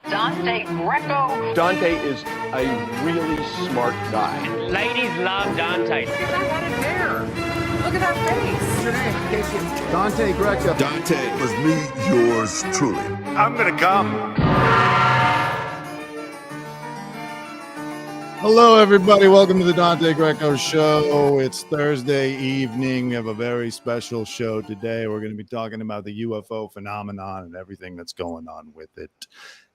Dante Greco. Dante is a really smart guy. Ladies love Dante. Look at that head of hair. Look at that face. What's your name? Dante Greco. Dante was me, yours truly. I'm gonna come. Hello, everybody. Welcome to the Dante Greco Show. It's Thursday evening. We have a very special show today. We're going to be talking about the UFO phenomenon and everything that's going on with it.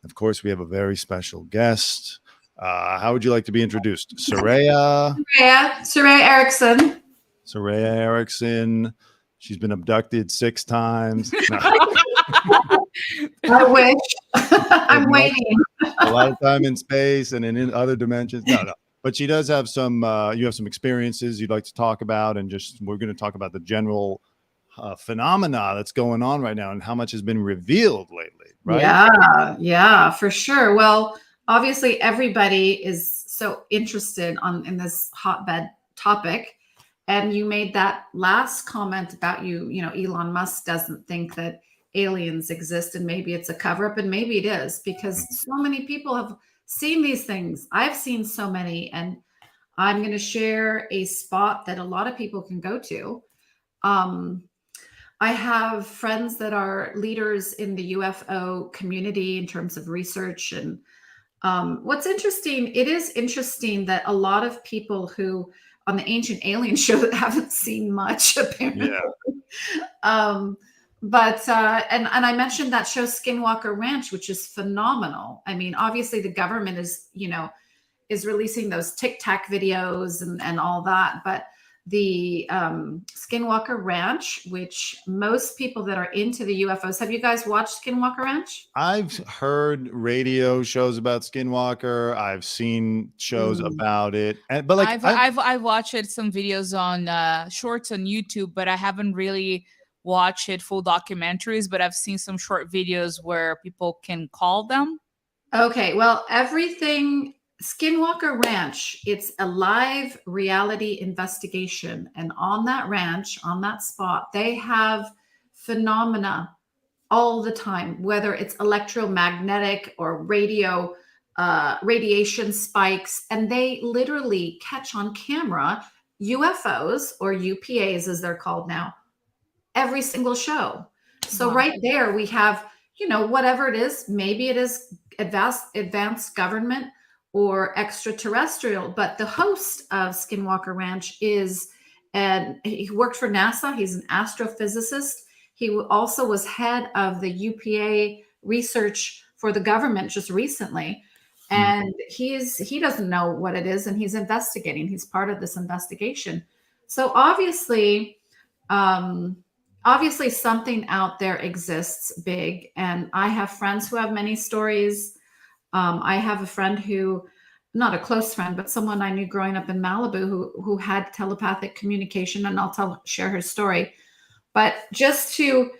Of course, we have a very special guest. How would you like to be introduced? Suraya Erickson. Suraya Erickson. She's been abducted 6 times. No. I wish. I'm waiting. A lot of time in space and in other dimensions. No. But she does have some, you have some experiences you'd like to talk about. And we're going to talk about the general phenomena that's going on right now and how much has been revealed lately, right? Yeah, for sure. Well, obviously everybody is so interested in this hotbed topic. And you made that last comment about Elon Musk doesn't think that aliens exist, and maybe it's a cover-up, and maybe it is, because so many people have seen these things. I've seen so many, and I'm going to share a spot that a lot of people can go to. I have friends that are leaders in the UFO community in terms of research. And what's interesting, it is interesting that a lot of people who on the Ancient Alien show haven't seen much, apparently. Yeah. But I mentioned that show Skinwalker Ranch, which is phenomenal. I mean, obviously the government is releasing those Tic Tac videos and all that. But the Skinwalker Ranch, which most people that are into the UFOs, have you guys watched Skinwalker Ranch? I've heard radio shows about Skinwalker. I've seen shows about it, but like I've watched some videos on shorts on YouTube, but I haven't really watched it full documentaries. But I've seen some short videos where people can call them. Okay, well, everything. Skinwalker Ranch, it's a live reality investigation. And on that ranch, on that spot, they have phenomena all the time, whether it's electromagnetic or radiation spikes. And they literally catch on camera UFOs, or UPAs as they're called now, every single show. So right there we have, whatever it is, maybe it is advanced government or extraterrestrial, but the host of Skinwalker Ranch he worked for NASA. He's an astrophysicist. He also was head of the UPA research for the government just recently. And he doesn't know what it is, and he's investigating. He's part of this investigation. So obviously something out there exists big. And I have friends who have many stories. I have a friend who, not a close friend, but someone I knew growing up in Malibu who had telepathic communication, and I'll share her story. But just to,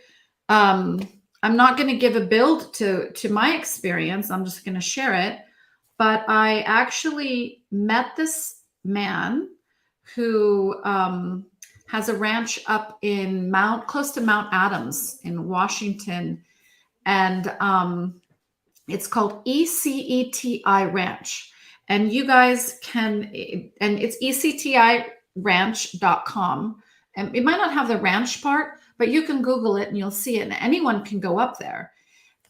I'm not going to give a build to my experience. I'm just going to share it. But I actually met this man who has a ranch up in close to Mount Adams in Washington, and it's called ECETI Ranch. And you guys can, and it's ectiranch.com. And it might not have the ranch part, but you can Google it and you'll see it. And anyone can go up there.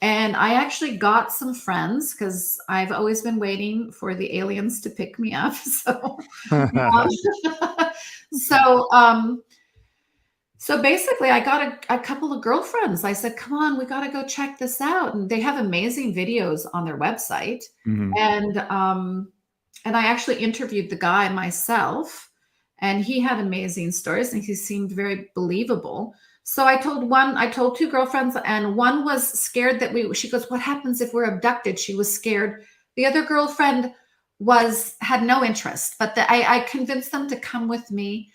And I actually got some friends because I've always been waiting for the aliens to pick me up. So basically, I got a couple of girlfriends. I said, come on, we got to go check this out. And they have amazing videos on their website. And I actually interviewed the guy myself, and he had amazing stories, and he seemed very believable. So I told 2 girlfriends, and one was scared that she goes, what happens if we're abducted? She was scared. The other girlfriend had no interest, but I convinced them to come with me.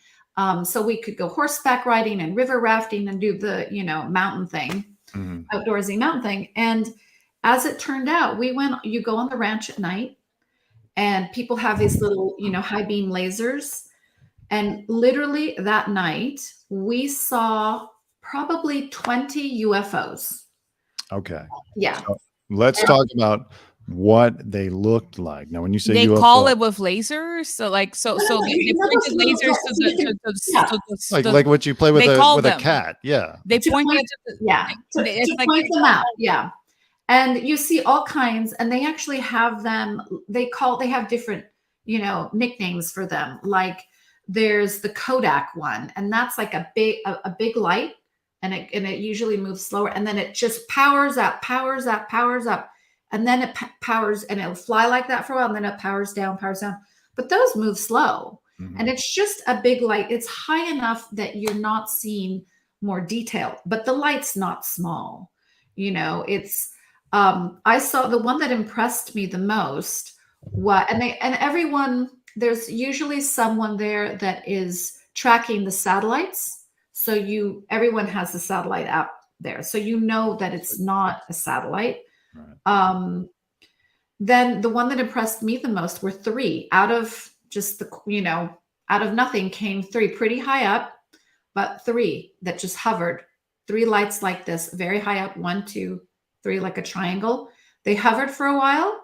So we could go horseback riding and river rafting and do the, mountain thing, outdoorsy mountain thing. And as it turned out, you go on the ranch at night, and people have these little, high beam lasers. And literally that night, we saw probably 20 UFOs. Okay. Yeah. Let's talk about what they looked like. Now, when you say They UFO, call it with lasers, so like they pointed lasers like what you play with they a call with them. a cat. Yeah. They To pointed point- to Yeah, it's to like point them out. Yeah. And you see all kinds, and they actually have them, they have different, nicknames for them. Like there's the Kodak one, and that's like a big light, and it usually moves slower, and then it just powers up, and then it powers, and it'll fly like that for a while, and then it powers down. But those move slow. Mhm. And it's just a big light. It's high enough that you're not seeing more detail, but the light's not small. It's I saw the one that impressed me the most. There's usually someone there that is tracking the satellites. So everyone has the satellite out there. So that it's not a satellite. Right. Then the one that impressed me the most were 3 out of just out of nothing came 3 pretty high up, but 3 that just hovered, 3 lights like this, very high up, 1, 2, 3, like a triangle. They hovered for a while,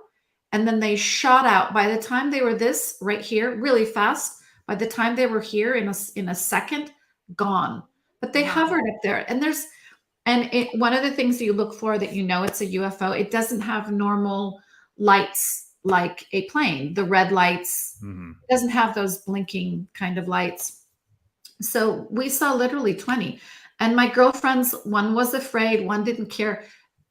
and then they shot out. By the time they were this right here, really fast, by the time they were here in a second, gone. But they hovered up there, and one of the things that you look for that it's a UFO, it doesn't have normal lights like a plane, the red lights. It doesn't have those blinking kind of lights. So we saw literally 20. And my girlfriends, one was afraid, one didn't care.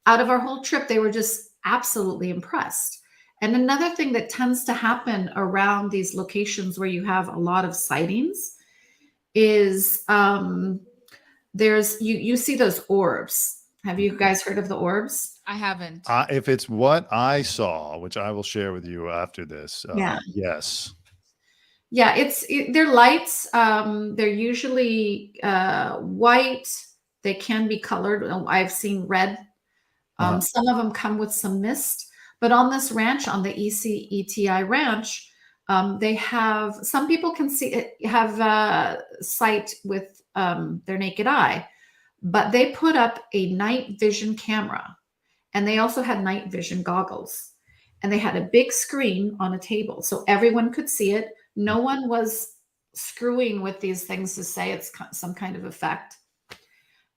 Out of our whole trip, they were just absolutely impressed. And another thing that tends to happen around these locations where you have a lot of sightings is you see those orbs. Have you guys heard of the orbs? I haven't. If it's what I saw, which I will share with you after this, yes. Yeah, they're lights. They're usually white. They can be colored. I've seen red. Some of them come with some mist. But on this ranch, on the ECETI ranch, they have, some people can have sight with their naked eye, but they put up a night vision camera, and they also had night vision goggles, and they had a big screen on a table so everyone could see it. No one was screwing with these things to say it's some kind of effect.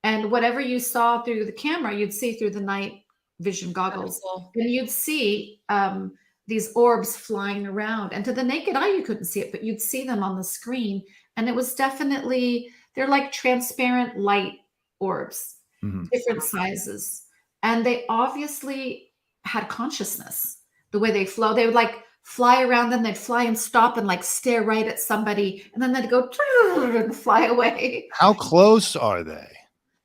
And whatever you saw through the camera, you'd see through the night vision goggles. Cool. And you'd see these orbs flying around. And to the naked eye, you couldn't see it, but you'd see them on the screen. And it was definitely, they're like transparent light orbs, different sizes. And they obviously had consciousness. The way they flow, they would like fly around, then they'd fly and stop and like stare right at somebody, and then they'd go and fly away. How close are they?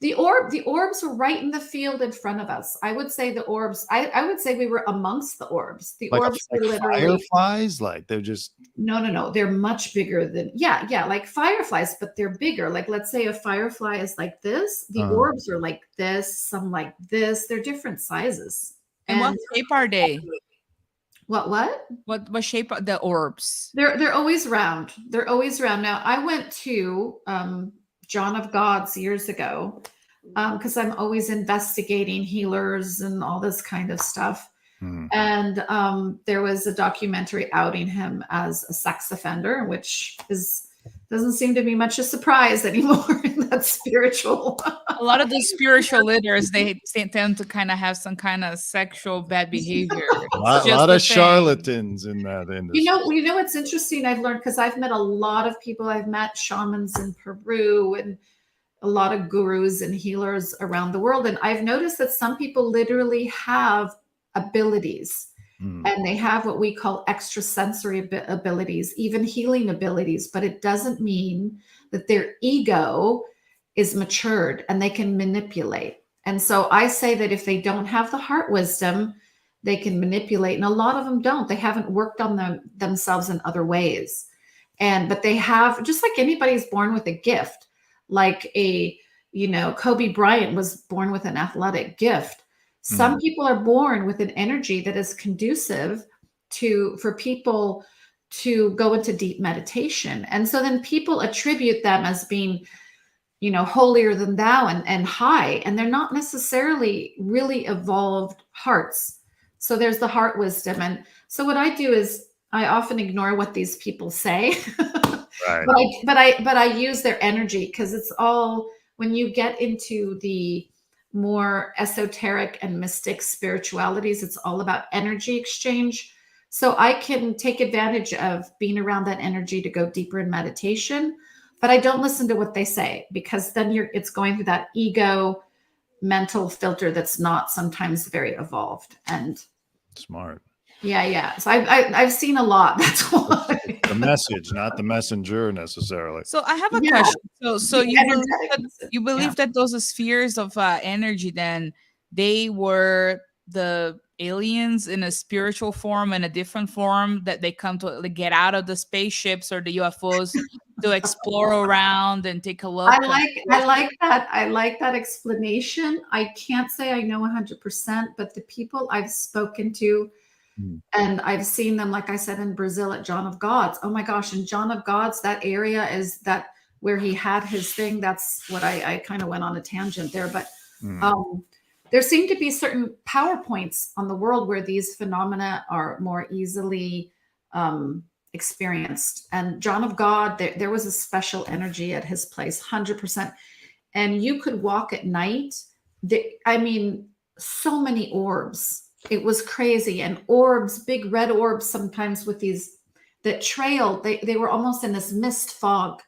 The orbs were right in the field in front of us. I would say the orbs, I would say we were amongst the orbs. The Like orbs were literally fireflies, like they're just no. They're much bigger than like fireflies, but they're bigger. Like let's say a firefly is like this. The orbs are like this, some like this. They're different sizes. And what shape are they? What shape are the orbs? They're always round. They're always round. Now I went to John of Gods years ago because I'm always investigating healers and all this kind of stuff. And there was a documentary outing him as a sex offender, which doesn't seem to be much a surprise anymore in that spiritual. A lot of the spiritual leaders, they tend to kind of have some kind of sexual bad behavior. a lot of charlatans in that industry. You know what's interesting? I've learned because I've met a lot of people. I've met shamans in Peru and a lot of gurus and healers around the world, and I've noticed that some people literally have abilities. And they have what we call extrasensory abilities, even healing abilities, but it doesn't mean that their ego is matured and they can manipulate. And so I say that if they don't have the heart wisdom, they can manipulate. And a lot of them don't. They haven't worked on themselves in other ways. But they have, just like anybody's born with a gift, like Kobe Bryant was born with an athletic gift. Some people are born with an energy that is conducive for people to go into deep meditation. And so then people attribute them as being holier than thou and high, and they're not necessarily really evolved hearts. So there's the heart wisdom. And so what I do is I often ignore what these people say, Right. but I use their energy, because it's all, when you get into the more esoteric and mystic spiritualities, it's all about energy exchange. So I can take advantage of being around that energy to go deeper in meditation, but I don't listen to what they say, because then it's going through that ego mental filter that's not sometimes very evolved. And Smart. yeah. So I've seen a lot. That's why. The message, not the messenger necessarily. So I have a Yeah. question. So you believe Yeah. that those spheres of energy, then they were the aliens in a spiritual form, in a different form, that they come to get out of the spaceships or the UFOs to explore around and take a look. I like that. I like that explanation. I can't say I know 100%, but the people I've spoken to, and I've seen them, like I said, in Brazil at John of God's. Oh my gosh. And John of God's, that area is that where he had his thing. That's what I kind of went on a tangent there. But there seem to be certain power points on the world where these phenomena are more easily experienced. And John of God, there was a special energy at his place, 100%. And you could walk at night. So many orbs. It was crazy. And orbs, big red orbs, sometimes with these that trailed. They were almost in this mist fog,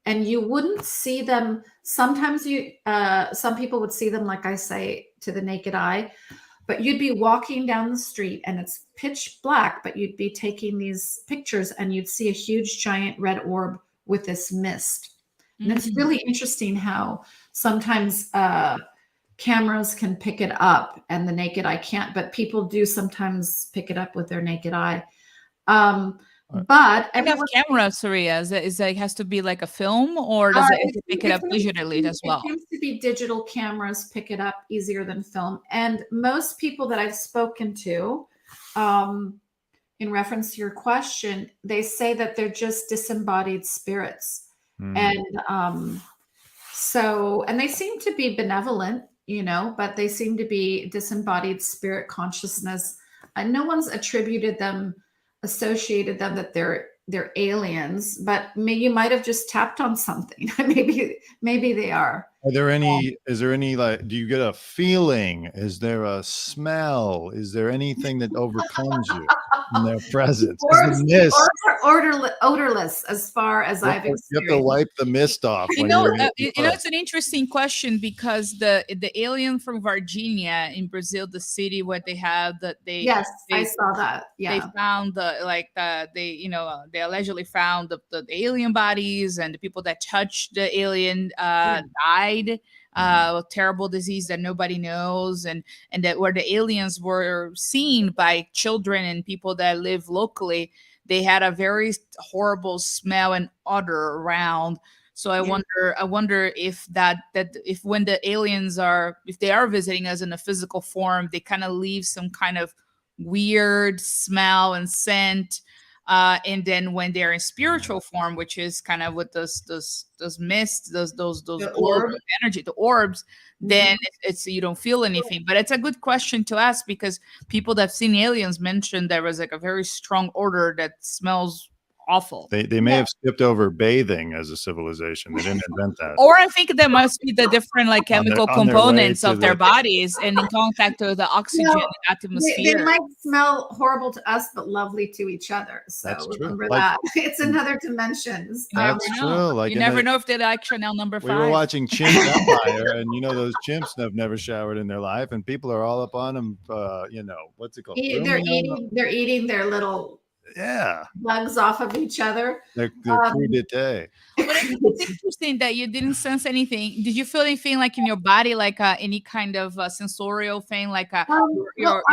and you wouldn't see them. Sometimes some people would see them, like I say, to the naked eye, but you'd be walking down the street and it's pitch black, but you'd be taking these pictures and you'd see a huge giant red orb with this mist. And it's really interesting how sometimes cameras can pick it up and the naked eye can't, but people do sometimes pick it up with their naked eye. But kind of camera, Suraya, is that it has to be like a film, or does it pick it up digitally as well? It seems to be digital cameras pick it up easier than film. And most people that I've spoken to, in reference to your question, they say that they're just disembodied spirits. And and they seem to be benevolent, but they seem to be disembodied spirit consciousness. And no one's associated them that they're aliens, but you might have just tapped on something. maybe they are. Is there any, like, do you get a feeling? Is there a smell? Is there anything that overcomes you in their presence? Orbs are odorless, as far as I've experienced. You have to wipe the mist off. It's an interesting question, because the alien from Virginia in Brazil, the city where they have I saw that. Yeah, they found they allegedly found the alien bodies, and the people that touched the alien died. Terrible disease that nobody knows, and that where the aliens were seen by children and people that live locally, they had a very horrible smell and odor around. So I wonder if if when the aliens if they are visiting us in a physical form, they kind of leave some kind of weird smell and scent. And then when they're in spiritual form, which is kind of with those mists, those orbs of energy, the orbs, then it's you don't feel anything. But it's a good question to ask, because people that have seen aliens mentioned there was like a very strong odor that smells awful. They may have skipped over bathing as a civilization. They didn't invent that. Or I think there must be the different chemical components of their bodies, and in contact with the oxygen and atmosphere. They might smell horrible to us, but lovely to each other. So that's remember that. It's another dimension. That's true. You never know if they like Chanel number 5. We were watching Chimp Empire, and those chimps have never showered in their life, and people are all up on them. What's it called? They're eating their little bugs off of each other. They're coup d'etat. But it's interesting that you didn't sense anything. Did you feel anything like in your body, like any kind of sensorial thing, like your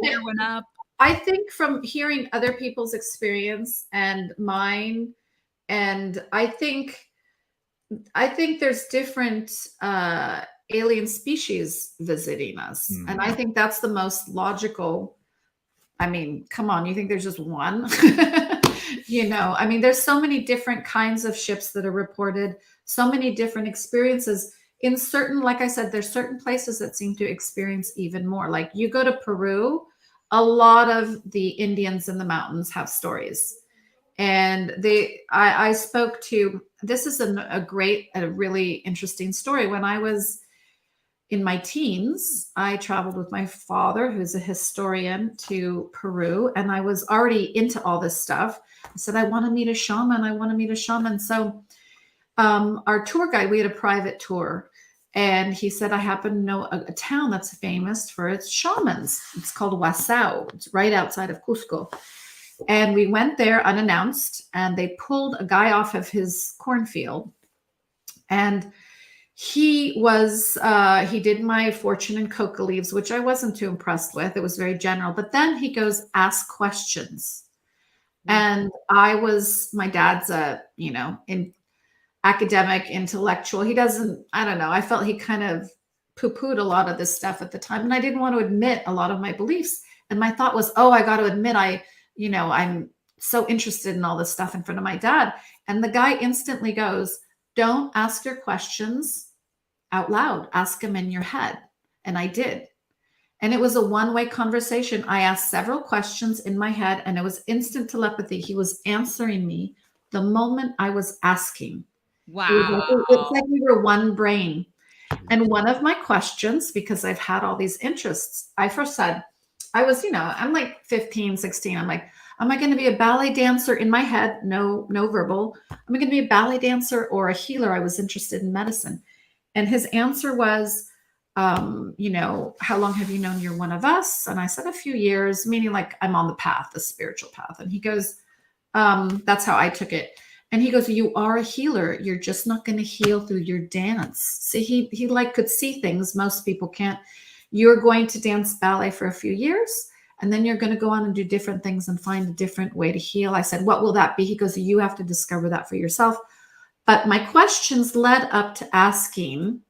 hair went up? I think from hearing other people's experience and mine, and I think there's different alien species visiting us, and I think that's the most logical. I mean, come on, you think there's just one? I mean, there's so many different kinds of ships that are reported, so many different experiences. In certain, like I said, there's certain places that seem to experience even more. Like you go to Peru, a lot of the Indians in the mountains have stories. And I spoke to, this is a really interesting story. When I was in my teens, I traveled with my father, who's a historian, to Peru, and I was already into all this stuff. I said, I want to meet a shaman. I want to meet a shaman. So our tour guide, we had a private tour, and he said, I happen to know a town that's famous for its shamans. It's called Wasao. It's right outside of Cusco. And we went there unannounced, and they pulled a guy off of his cornfield, and he did my fortune in coca leaves, which I wasn't too impressed with. It was very general. But then he goes, ask questions. And my dad's in academic, intellectual. He doesn't, I don't know. I felt he kind of poo-pooed a lot of this stuff at the time. And I didn't want to admit a lot of my beliefs. And my thought was, I got to admit, I'm so interested in all this stuff in front of my dad. And the guy instantly goes, don't ask your questions out loud. Ask them in your head. And I did. And it was a one-way conversation. I asked several questions in my head, and it was instant telepathy. He was answering me the moment I was asking. Wow. It's like we were one brain. And one of my questions, because I've had all these interests, I first said, I'm like 15, 16. I'm like, am I going to be a ballet dancer in my head? No verbal. Am I going to be a ballet dancer or a healer? I was interested in medicine. And his answer was, how long have you known you're one of us? And I said, a few years, meaning like I'm on the path, the spiritual path. And he goes, that's how I took it. And he goes, you are a healer. You're just not going to heal through your dance. See, he could see things most people can't. You're going to dance ballet for a few years, and then you're going to go on and do different things and find a different way to heal. I said, what will that be? He goes, you have to discover that for yourself. But my questions led up to asking,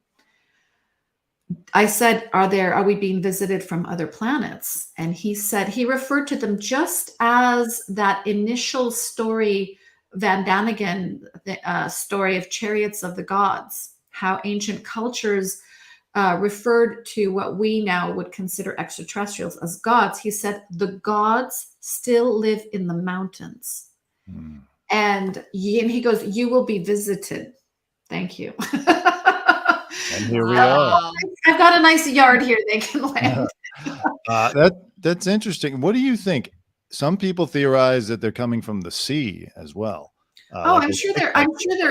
I said, are we being visited from other planets? And he said, he referred to them just as that initial story, Van Daniken, the story of Chariots of the Gods, how ancient cultures referred to what we now would consider extraterrestrials as gods. He said, the gods still live in the mountains. Mm. And he goes, you will be visited. Thank you. And here we are. I've got a nice yard here they can land. That's interesting. What do you think? Some people theorize that they're coming from the sea as well. I'm sure they're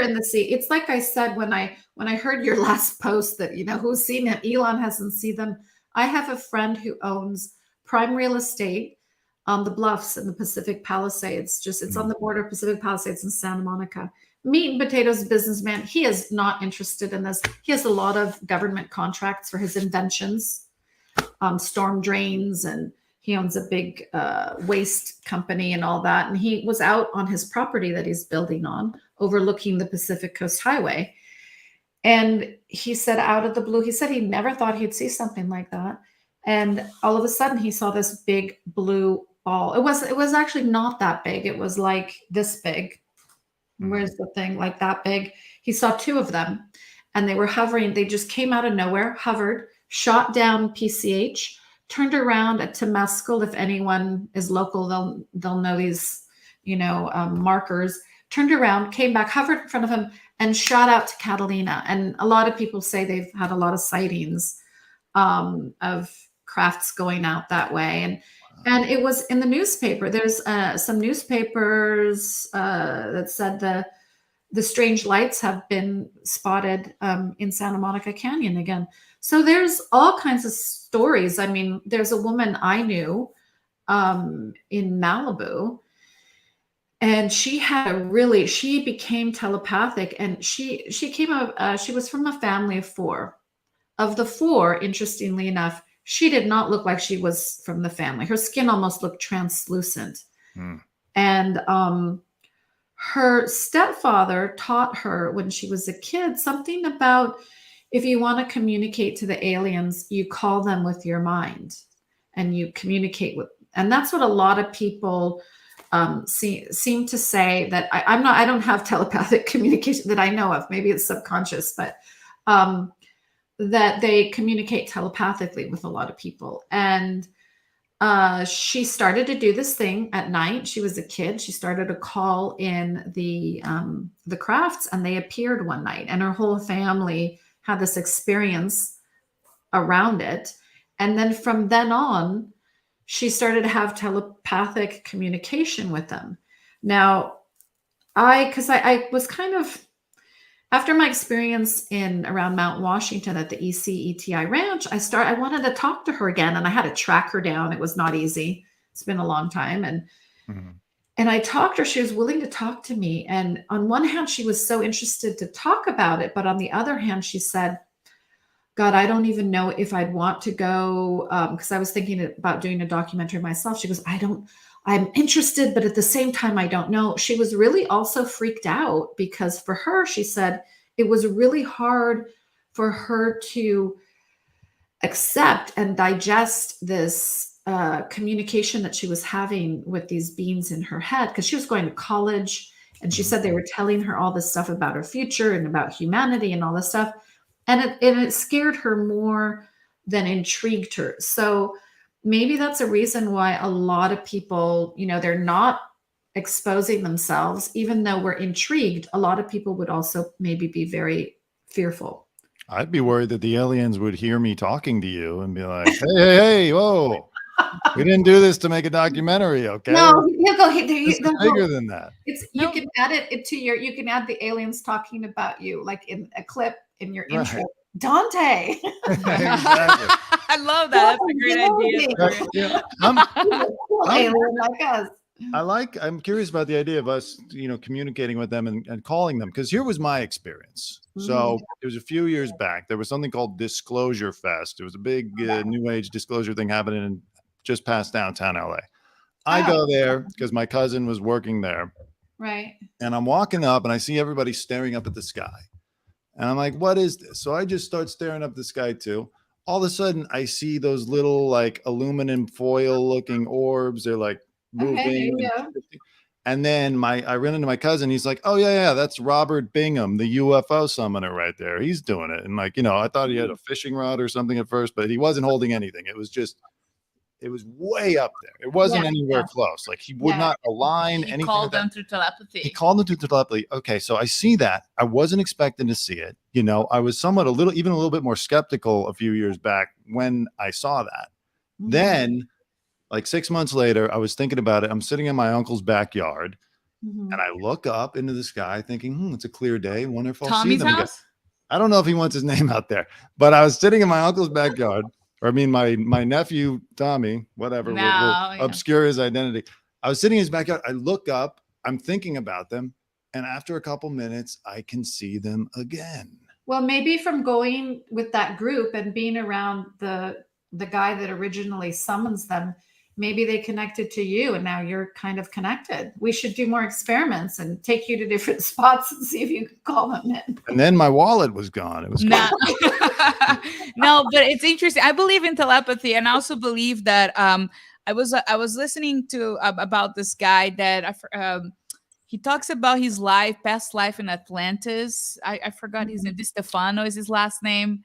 in the sea. It's like I said when I heard your last post that who's seen it. Elon hasn't seen them. I have a friend who owns prime real estate on the bluffs in the Pacific Palisades. It's on the border of Pacific Palisades and Santa Monica. Meat and potatoes businessman. He is not interested in this. He has a lot of government contracts for his inventions, storm drains, and he owns a big waste company and all that. And he was out on his property that he's building on, overlooking the Pacific Coast Highway. And he said, out of the blue, he said he never thought he'd see something like that. And all of a sudden he saw this big blue ball. It was actually not that big. It was like this big. Where's the thing? Like that big. He saw two of them, and they were hovering. They just came out of nowhere, hovered, shot down PCH, turned around at Temescal. If anyone is local, they'll know these, markers. Turned around, came back, hovered in front of him, and shot out to Catalina. And a lot of people say they've had a lot of sightings of crafts going out that way. And it was in the newspaper. There's some newspapers that said the strange lights have been spotted in Santa Monica Canyon again. So there's all kinds of stories. I mean, there's a woman I knew in Malibu, and she became telepathic, and she was from a family of four. Of the four, interestingly enough, she did not look like she was from the family. Her skin almost looked translucent. And her stepfather taught her when she was a kid something about, if you want to communicate to the aliens, you call them with your mind and you communicate with. And that's what a lot of people seem to say that I don't have telepathic communication that I know of. Maybe it's subconscious, but that they communicate telepathically with a lot of people. And she started to do this thing at night. She was a kid. She started to call in the crafts, and they appeared one night, and her whole family had this experience around it. And then from then on, she started to have telepathic communication with them. Now, because I was kind of, after my experience in around Mount Washington at the ECETI Ranch, I wanted to talk to her again, and I had to track her down. It was not easy. It's been a long time. And I talked to her. She was willing to talk to me. And on one hand, she was so interested to talk about it. But on the other hand, she said, God, I don't even know if I'd want to go, because I was thinking about doing a documentary myself. She goes, I'm interested, but at the same time, I don't know. She was really also freaked out because for her, she said it was really hard for her to accept and digest this communication that she was having with these beings in her head, because she was going to college, and she said they were telling her all this stuff about her future and about humanity and all this stuff. And it scared her more than intrigued her. So maybe that's a reason why a lot of people, they're not exposing themselves, even though we're intrigued. A lot of people would also maybe be very fearful. I'd be worried that the aliens would hear me talking to you and be like, hey, whoa. We didn't do this to make a documentary, okay? No, you go. It's bigger than that. You can add it to you can add the aliens talking about you, like in a clip in your intro. Right. Dante. Exactly. I love that. That's a great idea. Alien like us. I'm curious about the idea of us, communicating with them and calling them, because here was my experience. So it was a few years back. There was something called Disclosure Fest. It was a big new age disclosure thing happening just past downtown LA. I go there because my cousin was working there. Right. And I'm walking up and I see everybody staring up at the sky. And I'm like, what is this? So I just start staring up the sky too. All of a sudden I see those little like aluminum foil looking orbs. They're like moving. Okay, and then I ran into my cousin. He's like, oh yeah, that's Robert Bingham, the UFO summoner right there. He's doing it. And like, I thought he had a fishing rod or something at first, but he wasn't holding anything. It was way up there. It wasn't anywhere close. Like he would not align anything. He called them through telepathy. He called them through telepathy. Okay, so I see that. I wasn't expecting to see it. I was somewhat even a little bit more skeptical a few years back when I saw that. Then, like 6 months later, I was thinking about it. I'm sitting in my uncle's backyard, and I look up into the sky thinking, it's a clear day. Wonder if I'll see them again. I don't know if he wants his name out there, but I was sitting in my uncle's backyard. Or I mean, my nephew, Tommy, whatever, will obscure his identity. I was sitting in his backyard. I look up, I'm thinking about them. And after a couple minutes, I can see them again. Well, maybe from going with that group and being around the guy that originally summons them, maybe they connected to you and now you're kind of connected. We should do more experiments and take you to different spots and see if you can call them in. And then my wallet was gone. It was no. No, but it's interesting. I believe in telepathy, and I also believe that I was listening to about this guy that he talks about his past life in Atlantis. I forgot his name. Di Stefano is his last name.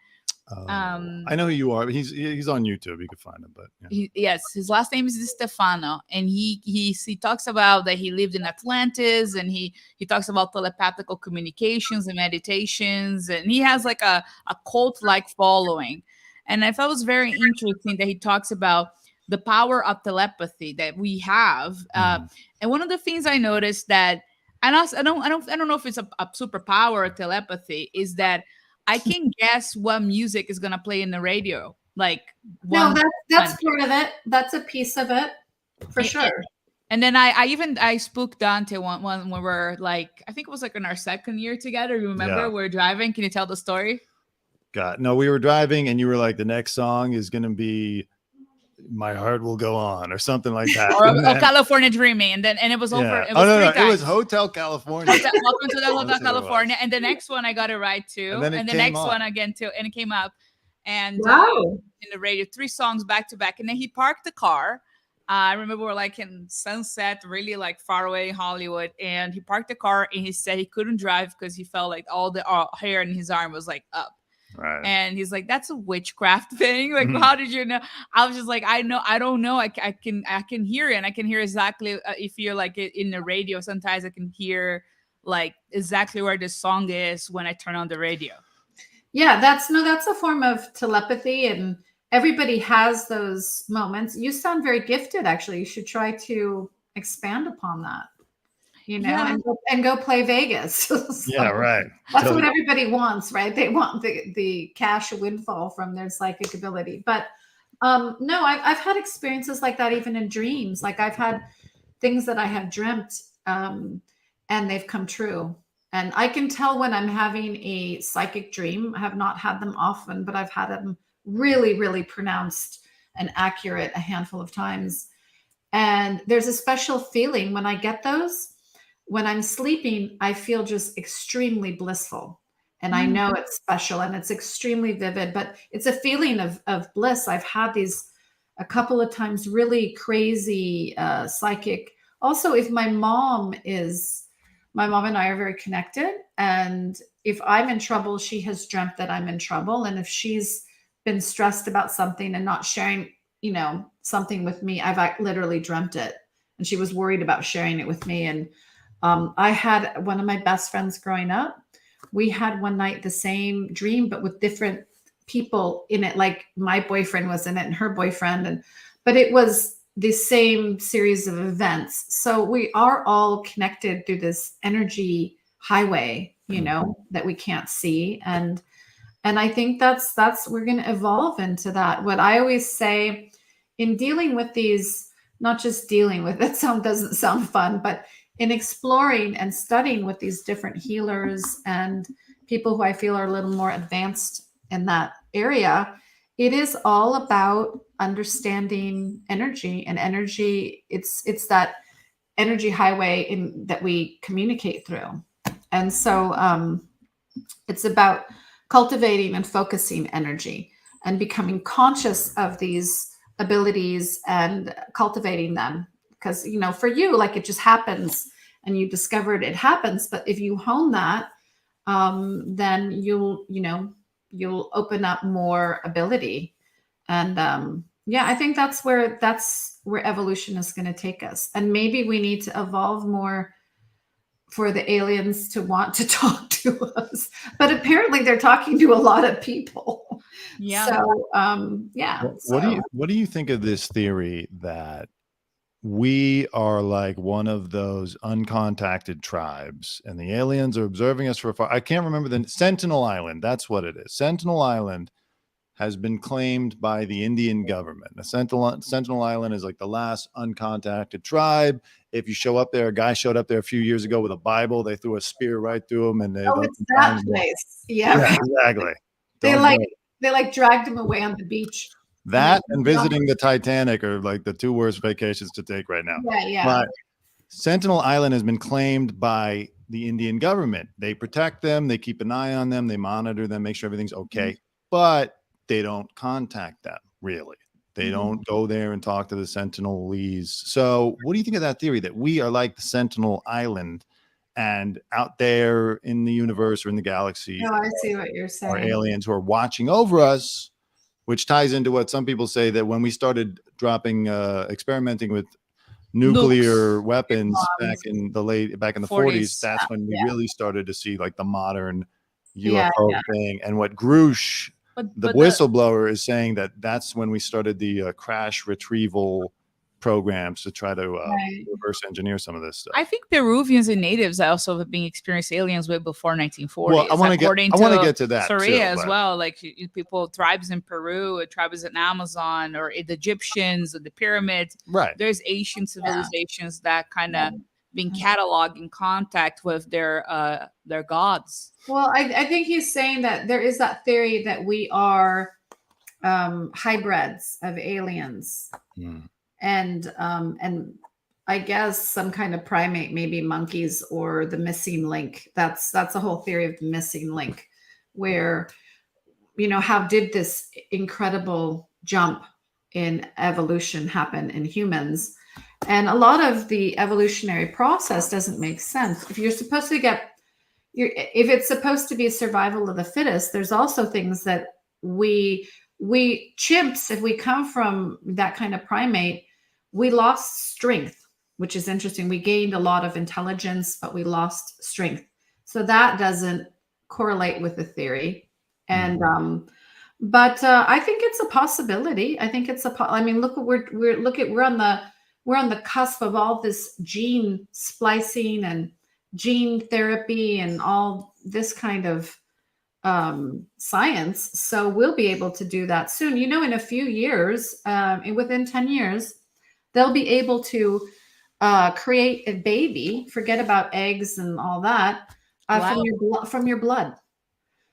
I know who you are. He's on YouTube. You can find him, but yes, his last name is Di Stefano, and he talks about that he lived in Atlantis, and he talks about telepathical communications and meditations, and he has like a cult-like following. And I thought it was very interesting that he talks about the power of telepathy that we have. And one of the things I noticed that, and I don't know if it's a superpower or telepathy, is that I can guess what music is gonna play in the radio. Like, no, that's part of it. That's a piece of it, for sure. And then I spooked Dante one when we were like, I think it was like in our second year together. You remember we were driving? Can you tell the story? No, we were driving, and you were like, the next song is gonna be "My Heart Will Go On" or something like that. or California Dreaming, and it was over. It was no, it was Hotel California. Welcome to the Hotel California. And the next one I got it right too, and the next one again too, and it came up, and in the radio, 3 songs back to back, and then he parked the car I remember we're like in Sunset, really like far away in Hollywood, and he parked the car and he said he couldn't drive because he felt like all the hair in his arm was like up. Right. And he's like, "That's a witchcraft thing. Like, Mhm. how did you know?" I was just like, I don't know. I can hear it, and I can hear exactly if you're like in the radio. Sometimes I can hear like exactly where the song is when I turn on the radio. Yeah, that's a form of telepathy, and everybody has those moments. You sound very gifted, actually. You should try to expand upon that, Yeah. and go play Vegas. So Yeah, right. that's what everybody wants, right? They want the cash windfall from their psychic ability. But no, I've had experiences like that even in dreams. Like I've had things that I have dreamt, and they've come true. And I can tell when I'm having a psychic dream. I have not had them often, but I've had them really, really pronounced and accurate a handful of times. And there's a special feeling when I get those. When I'm sleeping, I feel just extremely blissful. And I know it's special and it's extremely vivid, but it's a feeling of bliss. I've had these a couple of times, really crazy psychic. Also, if my mom and I are very connected. And if I'm in trouble, she has dreamt that I'm in trouble. And if she's been stressed about something and not sharing, something with me, I've literally dreamt it. And she was worried about sharing it with me. And I had one of my best friends growing up. We had one night the same dream, but with different people in it. Like my boyfriend was in it and her boyfriend. But it was the same series of events. So we are all connected through this energy highway, that we can't see. And I think that's we're going to evolve into that. What I always say in dealing with these, not just dealing with it, doesn't sound fun, but in exploring and studying with these different healers and people who I feel are a little more advanced in that area, it is all about understanding energy. And energy, it's that energy highway that we communicate through. And so it's about cultivating and focusing energy and becoming conscious of these abilities and cultivating them. Because, for you, like it just happens and you discovered it happens. But if you hone that, then you'll open up more ability. And I think that's where evolution is going to take us. And maybe we need to evolve more for the aliens to want to talk to us. But apparently they're talking to a lot of people. Yeah. So, What do you think of this theory that we are like one of those uncontacted tribes and the aliens are observing us from afar? I can't remember the Sentinel Island. That's what it is. Sentinel Island has been claimed by the Indian government. The Sentinel Island is like the last uncontacted tribe. If you show up there, a guy showed up there a few years ago with a Bible. They threw a spear right through him, and it's that place. Yeah, exactly. They dragged him away on the beach. That and visiting the Titanic are like the two worst vacations to take right now. Yeah. But Sentinel Island has been claimed by the Indian government. They protect them. They keep an eye on them. They monitor them, make sure everything's okay. But they don't contact them, really. They don't go there and talk to the Sentinelese. So what do you think of that theory that we are like the Sentinel Island and out there in the universe or in the galaxy? No, I see what you're saying. Are aliens who are watching over us, which ties into what some people say that when we started experimenting with nuclear weapons back in the 40s, that's when we really started to see like the modern UFO thing. And what Grush, the whistleblower, is saying that's when we started the crash retrieval programs to try to reverse engineer some of this stuff. I think Peruvians and natives also have been experienced aliens way before 1940. Well, I want to get to that. Suraya as well, like tribes in Peru, tribes in Amazon, or the Egyptians, or the pyramids. Right. There's ancient civilizations that kind of been cataloged in contact with their gods. Well, I think he's saying that there is that theory that we are hybrids of aliens. And I guess some kind of primate, maybe monkeys or the missing link. That's a whole theory of the missing link, where how did this incredible jump in evolution happen in humans. And a lot of the evolutionary process doesn't make sense. If you're supposed to if it's supposed to be survival of the fittest, there's also things that we chimps, if we come from that kind of primate, we lost strength, which is interesting. We gained a lot of intelligence, but we lost strength. So that doesn't correlate with the theory. And but I think it's a possibility. I think it's I mean, look, we're on the cusp of all this gene splicing and gene therapy and all this kind of science. So we'll be able to do that soon. You know, in a few years, within 10 years, they'll be able to create a baby. Forget about eggs and all that from your blood.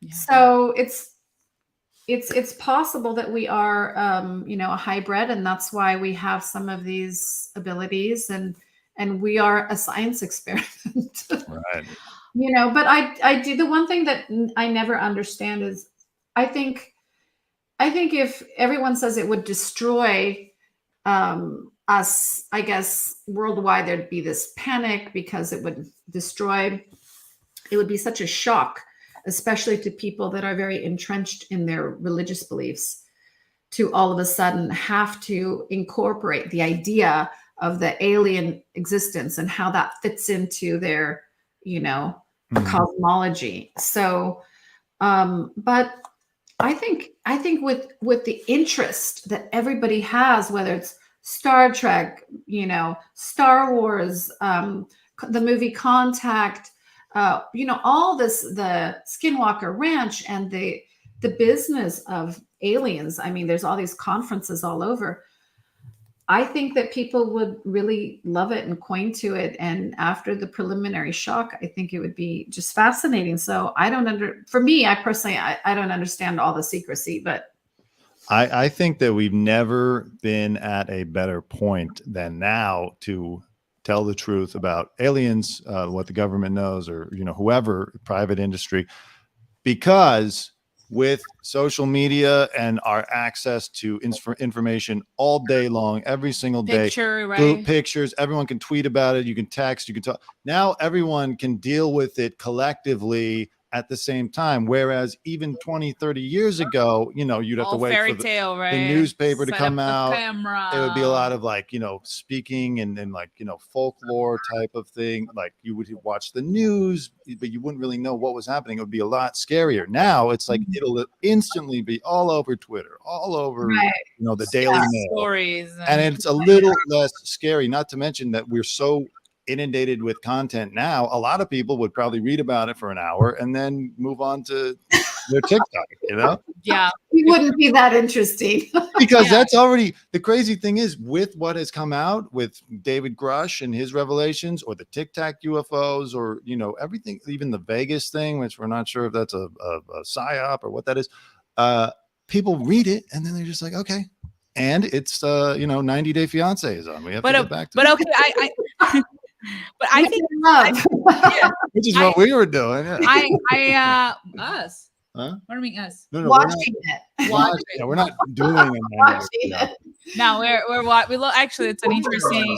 Yeah. So it's possible that we are, a hybrid, and that's why we have some of these abilities, and we are a science experiment. Right. But I do, the one thing that I never understand is, I think if everyone says it would destroy us, I guess worldwide, there'd be this panic because it would be such a shock, especially to people that are very entrenched in their religious beliefs, to all of a sudden have to incorporate the idea of the alien existence and how that fits into their, cosmology. So, but I think with the interest that everybody has, whether it's Star Trek, Star Wars, the movie Contact, all this, the Skinwalker Ranch, and the business of aliens. I mean, there's all these conferences all over. I think that people would really love it and coin to it. And after the preliminary shock, I think it would be just fascinating. So for me, I personally, I don't understand all the secrecy, but I think that we've never been at a better point than now to tell the truth about aliens, what the government knows, or, whoever, private industry, because with social media and our access to information all day long, every single day, pictures, everyone can tweet about it. You can text, you can talk. Now everyone can deal with it collectively at the same time. Whereas even 20, 30 years ago, you'd have to wait for the newspaper to come out. It would be a lot of speaking and folklore type of thing. Like you would watch the news, but you wouldn't really know what was happening. It would be a lot scarier. Now it's like it'll instantly be all over Twitter, all over the Daily Mail stories, and it's a little less scary. Not to mention that we're so inundated with content now. A lot of people would probably read about it for an hour and then move on to their TikTok, Yeah. It wouldn't be that interesting. Because that's already, the crazy thing is, with what has come out with David Grush and his revelations, or the Tic Tac UFOs, or, everything, even the Vegas thing, which we're not sure if that's a psyop or what that is. People read it and then they're just like, okay. And it's 90 Day Fiance is on. We have to get back to okay, but I think which is what we were doing. Yeah. Us. Huh? What do you mean us? No, watching it. We're not doing it. No, we're actually, it's an interesting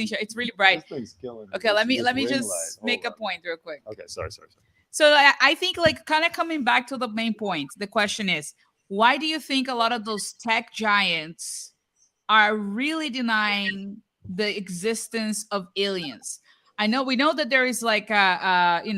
show. It's really bright. Okay, let me just make a point real quick. Okay, sorry. So I think, kind of coming back to the main point, the question is, why do you think a lot of those tech giants are really denying the existence of aliens? We know that there is UFOs,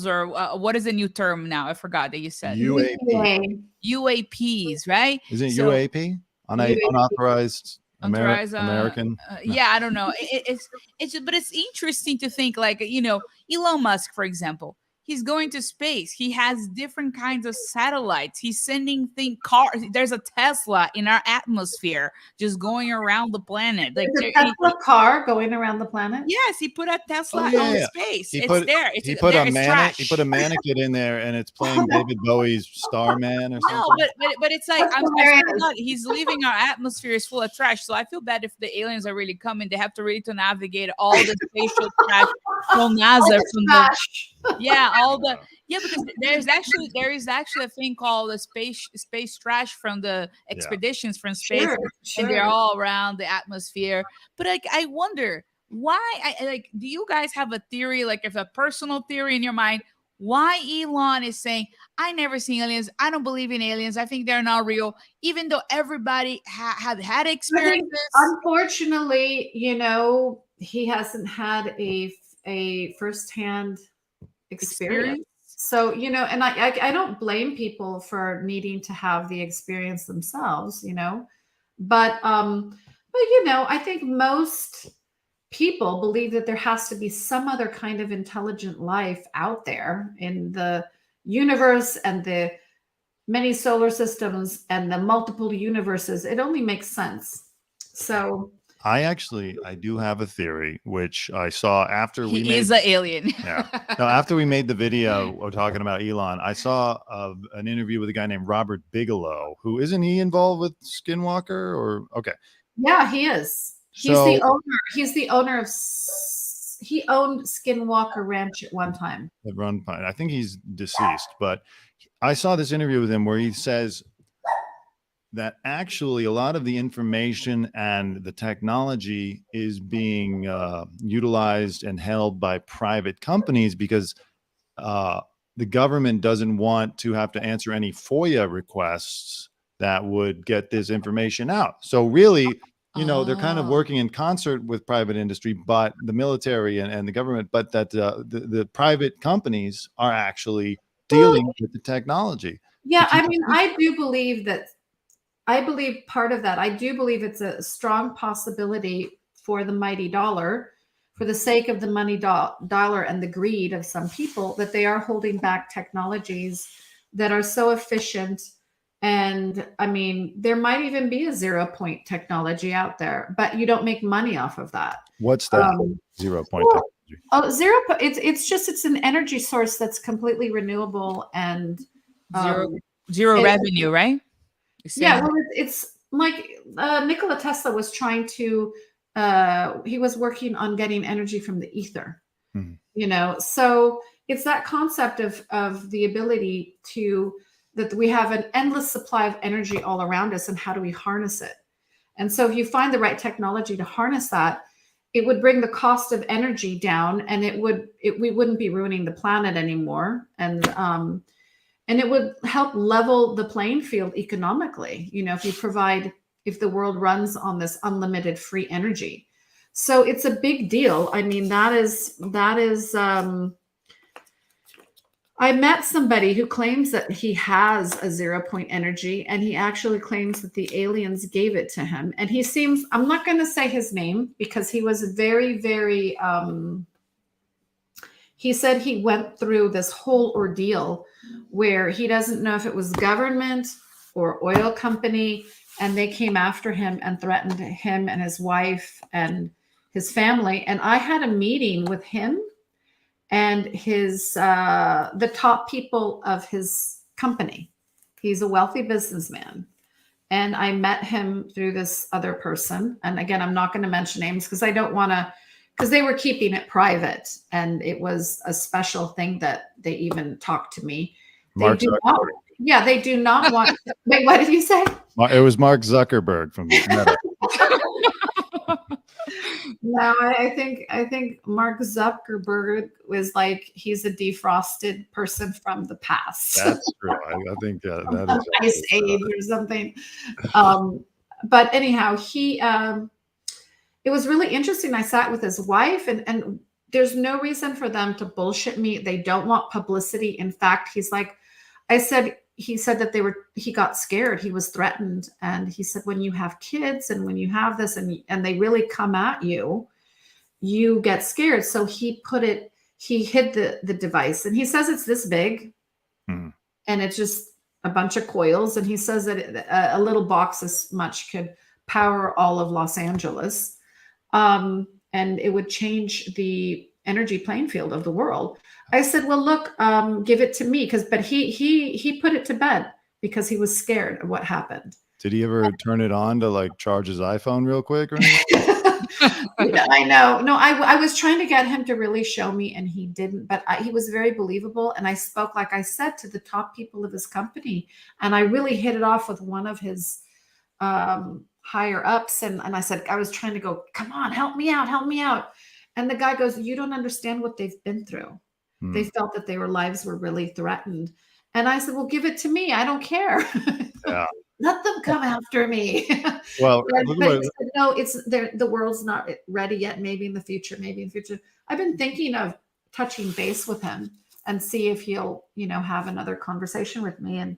or what is the new term now? I forgot that you said UAPs, right? Isn't it UAP? Unauthorized American? Yeah, I don't know. But it's interesting to think, Elon Musk, for example. He's going to space. He has different kinds of satellites. He's sending cars. There's a Tesla in our atmosphere just going around the planet. There's a Tesla car going around the planet? Yes, he put a Tesla on space. He put a mannequin in there, and it's playing David Bowie's Starman or something. No, but it's like, he's leaving our atmosphere is full of trash. So I feel bad if the aliens are really coming. They have to navigate all the spatial trash from NASA. Yeah, because there is actually a thing called a space trash from the expeditions from space, Sure, and they're sure. all around the atmosphere. But like, I wonder why. Do you guys have a theory, like if a personal theory in your mind, why Elon is saying, "I never seen aliens. I don't believe in aliens. I think they're not real," even though everybody have had I think, experiences. unfortunately, he hasn't had a firsthand experience. Experience. So, and I don't blame people for needing to have the experience themselves, but I think most people believe that there has to be some other kind of intelligent life out there in the universe and the many solar systems and the multiple universes. It only makes sense. So I do have a theory, which I saw after we He is an alien. Yeah. No, after we made the video talking about Elon, I saw an interview with a guy named Robert Bigelow, who isn't he involved with Skinwalker or okay. yeah, he is. He's So- the owner. He's the owner of. He owned Skinwalker Ranch at one time. I think he's deceased, but I saw this interview with him where he says that actually a lot of the information and the technology is being utilized and held by private companies because the government doesn't want to have to answer any FOIA requests that would get this information out. So really, they're kind of working in concert with private industry, but the military and the government, but that the private companies are actually dealing with the technology. Yeah, I mean, I do believe that. I believe part of that. I do believe it's a strong possibility for the mighty dollar, for the sake of the money dollar and the greed of some people, that they are holding back technologies that are so efficient. And I mean, there might even be a 0 point technology out there, but you don't make money off of that. What's that 0 point technology? Oh, it's an energy source that's completely renewable and zero revenue, right? Yeah, well, it's like Nikola Tesla was trying to. He was working on getting energy from the ether. So it's that concept of the ability that we have an endless supply of energy all around us, and how do we harness it? And so if you find the right technology to harness that, it would bring the cost of energy down, and we wouldn't be ruining the planet anymore, and it would help level the playing field economically, if the world runs on this unlimited free energy. So it's a big deal. I mean, that is I met somebody who claims that he has a 0 point energy, and he actually claims that the aliens gave it to him. And he seems, I'm not going to say his name because he was very, very, he said he went through this whole ordeal where he doesn't know if it was government or oil company, and they came after him and threatened him and his wife and his family. And I had a meeting with him and the top people of his company. He's a wealthy businessman. And I met him through this other person. And again, I'm not going to mention names because I don't want to, because they were keeping it private, and it was a special thing that they even talked to me. They do not want. Wait, what did you say? It was Mark Zuckerberg from Meta. No, I think Mark Zuckerberg was like, he's a defrosted person from the past. That's true. I think that is Ice Age or something. But anyhow, it was really interesting. I sat with his wife, and there's no reason for them to bullshit me. They don't want publicity. In fact, he said that he got scared. He was threatened. And he said, when you have kids and when you have this and they really come at you, you get scared. So he hid the device, and he says it's this big and it's just a bunch of coils. And he says that a little box as much could power all of Los Angeles. And it would change the energy playing field of the world. I said, well, look, give it to me. But he put it to bed because he was scared of what happened. Did he ever turn it on to like charge his iPhone real quick or anything? Yeah, I know. No, I was trying to get him to really show me, and he didn't. But he was very believable, and I spoke, like I said, to the top people of his company, and I really hit it off with one of his higher ups, and I said, I was trying to go, come on, help me out, and the guy goes, you don't understand what they've been through. They felt that their lives were really threatened, and I said, well, give it to me. I don't care. Yeah. Let them come after me. Well, but he said, no, the world's not ready yet. Maybe in the future. I've been thinking of touching base with him and see if he'll, have another conversation with me and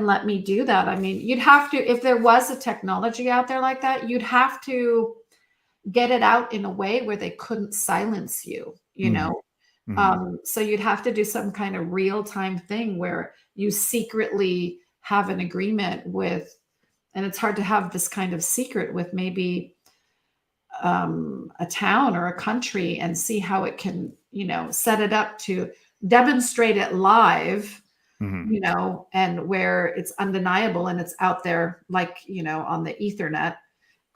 let me do that. I mean, you'd have to, if there was a technology out there like that, you'd have to get it out in a way where they couldn't silence you, so you'd have to do some kind of real-time thing where you secretly have an agreement with, and it's hard to have this kind of secret with maybe a town or a country, and see how it can, set it up to demonstrate it live, and where it's undeniable and it's out there, like, on the Ethernet.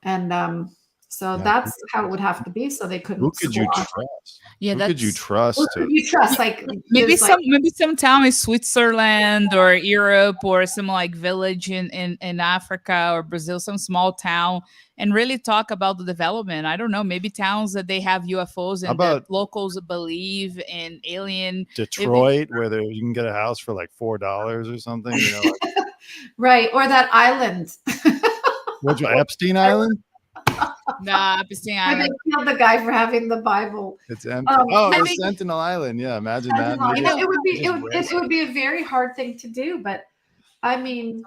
And so that's how it would have to be. So they couldn't. Who could you trust? Yeah, who could you trust? Who could you trust? Like maybe some town in Switzerland or Europe or some like village in Africa or Brazil, some small town, and really talk about the development. I don't know, maybe towns that they have UFOs and the locals believe in alien. Detroit, where you can get a house for like $4 or something, right? Or that island. What's Epstein Island? Nah, Epstein Island. They killed the guy for having the Bible. It's empty. The Sentinel Island. Yeah, imagine that. It would be a very hard thing to do, but I mean,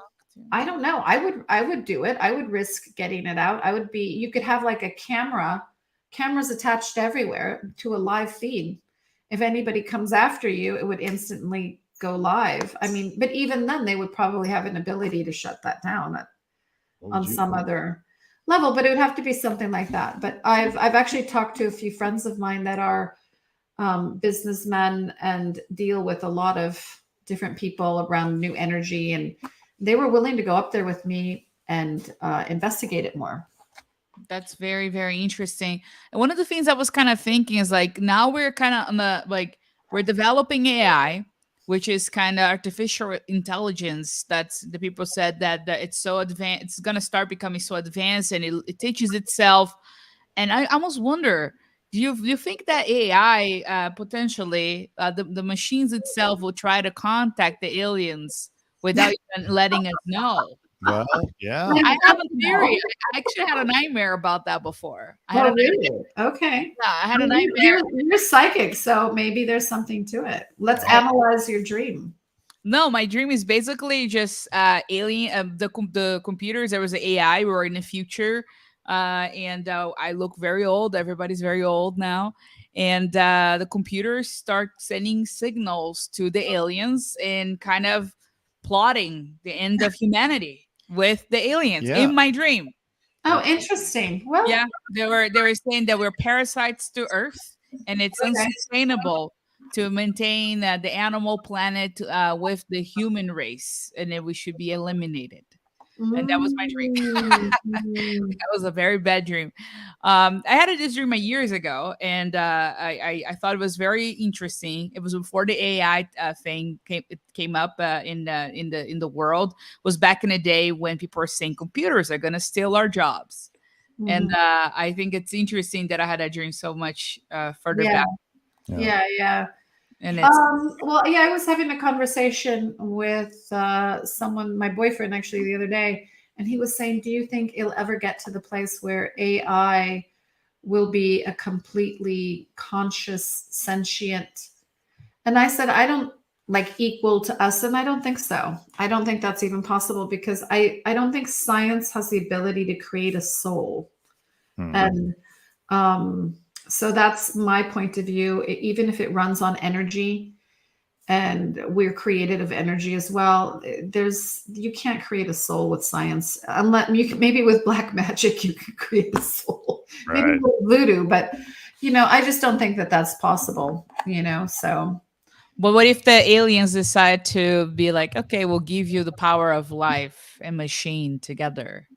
I don't know. I would do it. I would risk getting it out. You could have like a cameras attached everywhere to a live feed. If anybody comes after you, it would instantly go live. I mean, but even then they would probably have an ability to shut that down on some other level, but it would have to be something like that. But I've actually talked to a few friends of mine that are businessmen and deal with a lot of different people around new energy, and they were willing to go up there with me and investigate it more. That's very, very interesting. And one of the things I was kind of thinking is like, now we're kind of on the, we're developing AI, which is kind of artificial intelligence. That's the people said that it's so advanced, it's going to start becoming so advanced, and it teaches itself. And I almost wonder, do you think that AI potentially, the machines itself will try to contact the aliens without even letting us know? Well, yeah. I have a theory. I actually had a nightmare about that before. Really? Okay. Yeah, I had a nightmare. You're psychic, so maybe there's something to it. Let's analyze your dream. No, my dream is basically just alien. The computers. There was an AI. We were in the future, and I look very old. Everybody's very old now, and the computers start sending signals to the aliens and kind of plotting the end of humanity with the aliens in my dream. Oh, interesting. Well, yeah, they were saying that we're parasites to Earth, and it's unsustainable to maintain the animal planet with the human race, and then we should be eliminated. And that was my dream. That was a very bad dream. I had this dream years ago, and I thought it was very interesting. It was before the AI thing came up in the world. It was back in the day when people were saying computers are going to steal our jobs, and I think it's interesting that I had a dream so much further back. Yeah. And it's I was having a conversation with someone, my boyfriend actually, the other day, and he was saying, do you think it'll ever get to the place where AI will be a completely conscious, sentient? And I said, I don't equal to us, and I don't think so. I don't think that's even possible, because I don't think science has the ability to create a soul. And so that's my point of view. Even if it runs on energy, and we're created of energy as well, you can't create a soul with science, unless maybe with black magic you can create a soul, maybe with voodoo. But I just don't think that that's possible. So. But what if the aliens decide to be like, okay, we'll give you the power of life and machine together?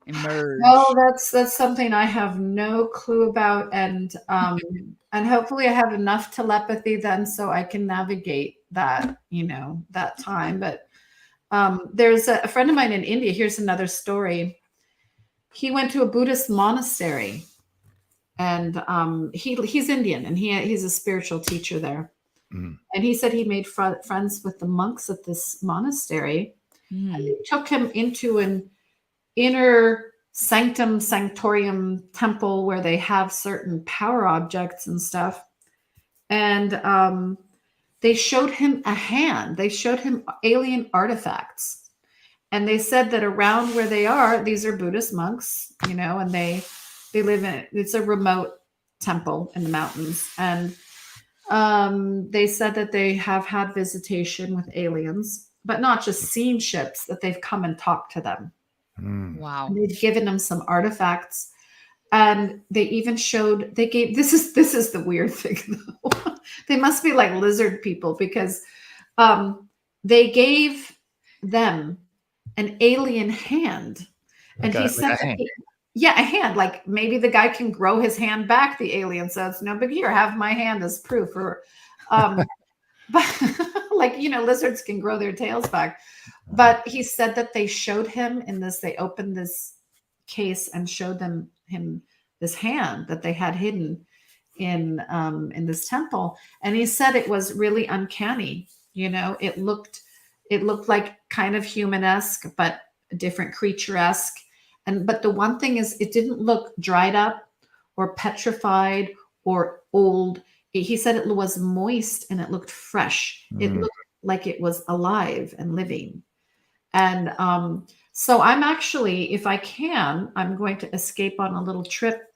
emerge? No, that's something I have no clue about, and hopefully I have enough telepathy then so I can navigate that, that time. But there's a friend of mine in India. Here's another story. He went to a Buddhist monastery, and he's Indian, and he's a spiritual teacher there. Mhm. And he said he made friends with the monks at this monastery. And they took him into an inner sanctum sanctorium temple where they have certain power objects and stuff. And they showed him a hand. They showed him alien artifacts. And they said that around where they are, these are Buddhist monks, and they live in, it's a remote temple in the mountains. And they said that they have had visitation with aliens, but not just seen ships, that they've come and talked to them. Wow. And they've given them some artifacts. And they even this is the weird thing though. They must be like lizard people, because they gave them an alien hand. And he said, a hand, like maybe the guy can grow his hand back. The alien says, no, but here, have my hand as proof. Or, but like, lizards can grow their tails back. But he said that they showed him they opened this case and showed him this hand that they had hidden in this temple. And he said it was really uncanny. It looked like kind of human-esque, but different creature-esque. But the one thing is, it didn't look dried up or petrified or old. He said it was moist and it looked fresh. It looked like it was alive and living. And so I'm actually, if I can, I'm going to escape on a little trip,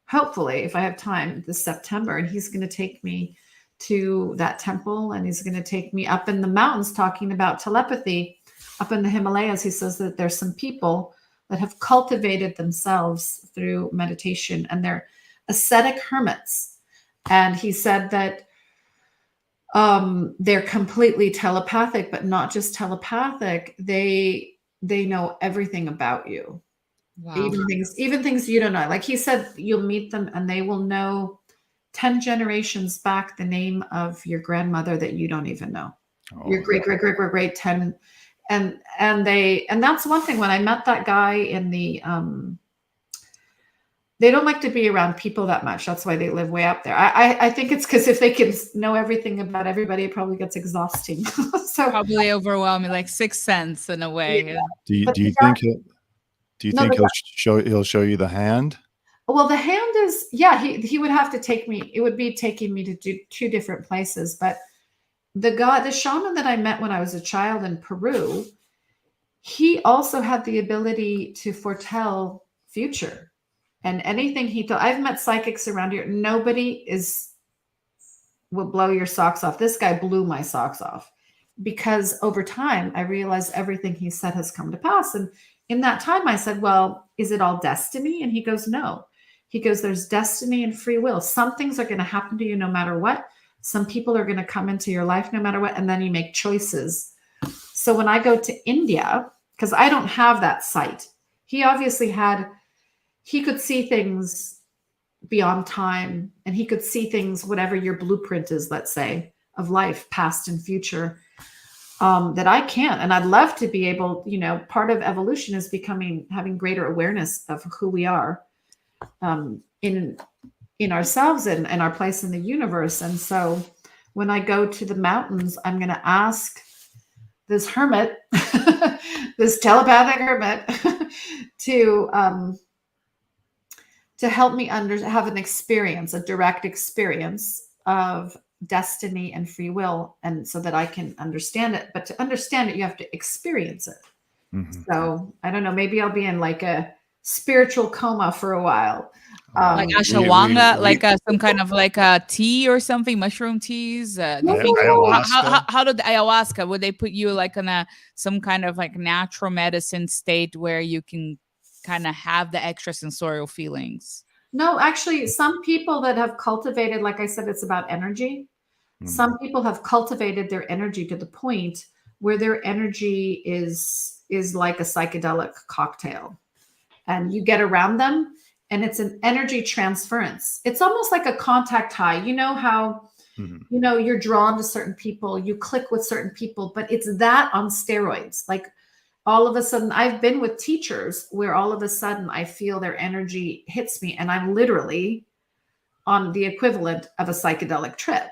hopefully, if I have time, this September. And he's going to take me to that temple, and he's going to take me up in the mountains talking about telepathy. Up in the Himalayas, he says that there's some people that have cultivated themselves through meditation, and they're ascetic hermits. And he said that they're completely telepathic, but not just telepathic. They know everything about you. Wow. Even things you don't know. Like he said, you'll meet them and they will know 10 generations back the name of your grandmother that you don't even know. Your great 10. And that's one thing. When I met that guy in the they don't like to be around people that much. That's why they live way up there. I think it's because if they can know everything about everybody, it probably gets exhausting. So probably overwhelming, like Sixth Sense in a way. Yeah. Do you think he'll show you the hand? Well, the hand is, he would have to take me. It would be taking me to do 2 different places. But the shaman that I met when I was a child in Peru, he also had the ability to foretell future. And anything he told, I've met psychics around here. Nobody will blow your socks off. This guy blew my socks off, because over time I realized everything he said has come to pass. And in that time I said, well, is it all destiny? And he goes, no. He goes, there's destiny and free will. Some things are going to happen to you no matter what. Some people are going to come into your life no matter what. And then you make choices. So when I go to India, because I don't have that sight, he obviously he could see things beyond time, and he could see things, whatever your blueprint is, let's say, of life, past and future, that I can't. And I'd love to be able, part of evolution is having greater awareness of who we are in ourselves and our place in the universe. And so when I go to the mountains, I'm going to ask this hermit, this telepathic hermit, to help me have an experience, a direct experience of destiny and free will, and so that I can understand it. But to understand it, you have to experience it. Mm-hmm. So I don't know, maybe I'll be in like a spiritual coma for a while. Like ashwagandha, some kind of like a tea or something, mushroom teas. Ayahuasca. How did ayahuasca? Would they put you like in some kind of like natural medicine state where you can kind of have the extrasensorial feelings? No, actually, some people that have cultivated, like I said, it's about energy. Mm-hmm. Some people have cultivated their energy to the point where their energy is like a psychedelic cocktail. and you get around them, and it's an energy transference. It's almost like a contact high. You know how, you're drawn to certain people, you click with certain people, but it's that on steroids. Like all of a sudden, I've been with teachers where all of a sudden I feel their energy hits me, and I'm literally on the equivalent of a psychedelic trip.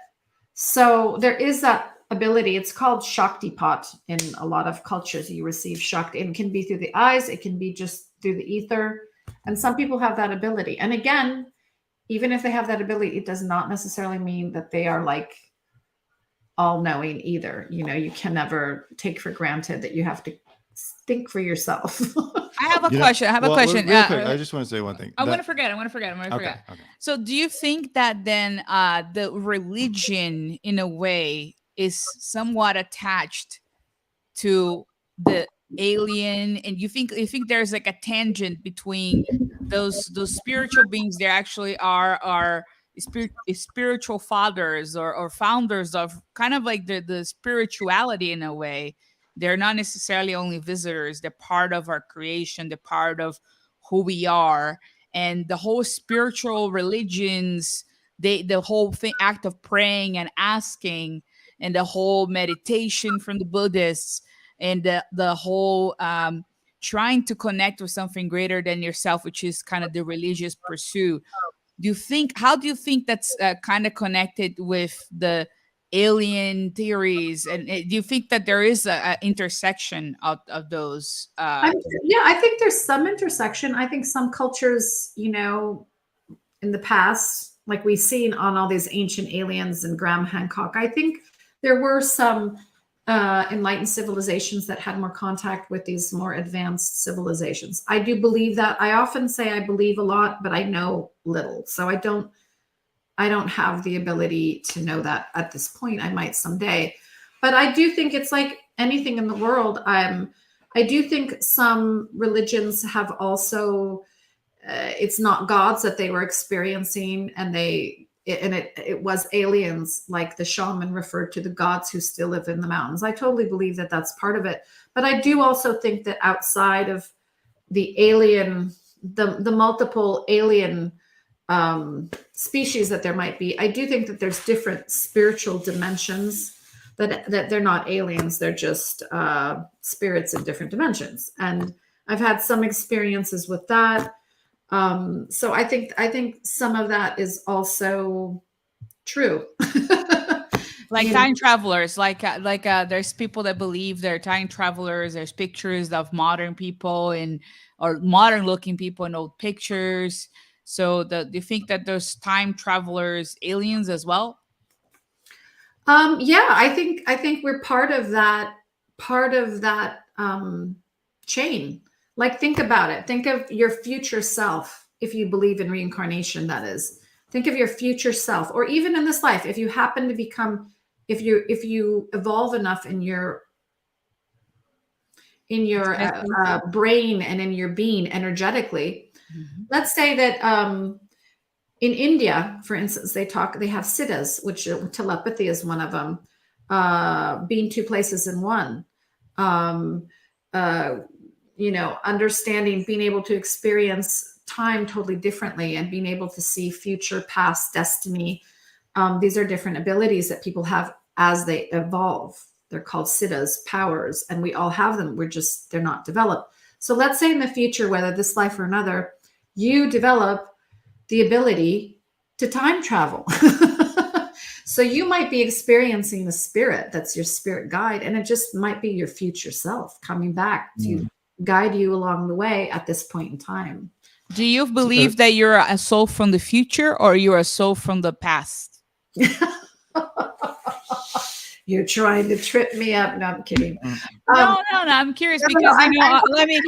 So there is that ability. It's called Shaktipat in a lot of cultures. You receive Shakti, and it can be through the eyes, it can be just through the ether. And some people have that ability. And again, even if they have that ability, it does not necessarily mean that they are like all knowing either. You can never take for granted that you have to think for yourself. I have a question. Real quick, I just want to say one thing. I'm going to forget. Okay. So do you think that then the religion in a way is somewhat attached to the alien, and you think there's like a tangent between those spiritual beings? They actually are spiritual fathers or founders of kind of like the spirituality in a way. They're not necessarily only visitors. They're part of our creation. They're part of who we are. And the whole spiritual religions, the whole thing, act of praying and asking, and the whole meditation from the Buddhists, and the whole trying to connect with something greater than yourself, which is kind of the religious pursuit. How do you think that's kind of connected with the alien theories? And do you think that there is a intersection of those? I think there's some intersection. I think some cultures, in the past, like we've seen on all these ancient aliens and Graham Hancock, I think there were some enlightened civilizations that had more contact with these more advanced civilizations. I do believe that. I often say I believe a lot, but I know little. So I don't have the ability to know that at this point. I might someday. But I do think it's like anything in the world. I do think some religions have also, it's not gods that they were experiencing, and it was aliens, like the shaman referred to the gods who still live in the mountains. I totally believe that that's part of it. But I do also think that outside of the alien, the multiple alien species that there might be, I do think that there's different spiritual dimensions, that they're not aliens. They're just spirits in different dimensions. And I've had some experiences with that. So I think some of that is also true. Like time travelers, like there's people that believe they're time travelers. There's pictures of modern people or modern looking people in old pictures. So do you think that there's time travelers, aliens as well? Yeah, I think we're part of that chain. Like, think about it. Think of your future self. If you believe in reincarnation, that is, think of your future self, or even in this life, if you happen to become, if you evolve enough in your brain and in your being energetically. Let's say that in India, for instance, they have siddhas, which telepathy is one of them, being two places in one, understanding, being able to experience time totally differently, and being able to see future, past, destiny. These are different abilities that people have as they evolve. They're called siddhas, powers, and we all have them. They're not developed. So let's say in the future, whether this life or another, you develop the ability to time travel. So you might be experiencing the spirit that's your spirit guide, and it just might be your future self coming back to guide you along the way at this point in time. Do you believe that you're a soul from the future, or you're a soul from the past? You're trying to trip me up. No, I'm kidding. No. I'm curious because let me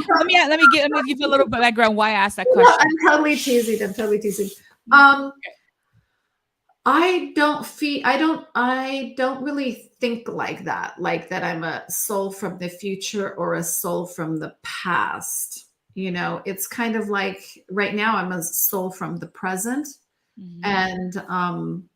give you a little bit of background why I asked that question. I'm totally teasing. I don't really think like that I'm a soul from the future or a soul from the past. It's kind of like right now I'm a soul from the present. And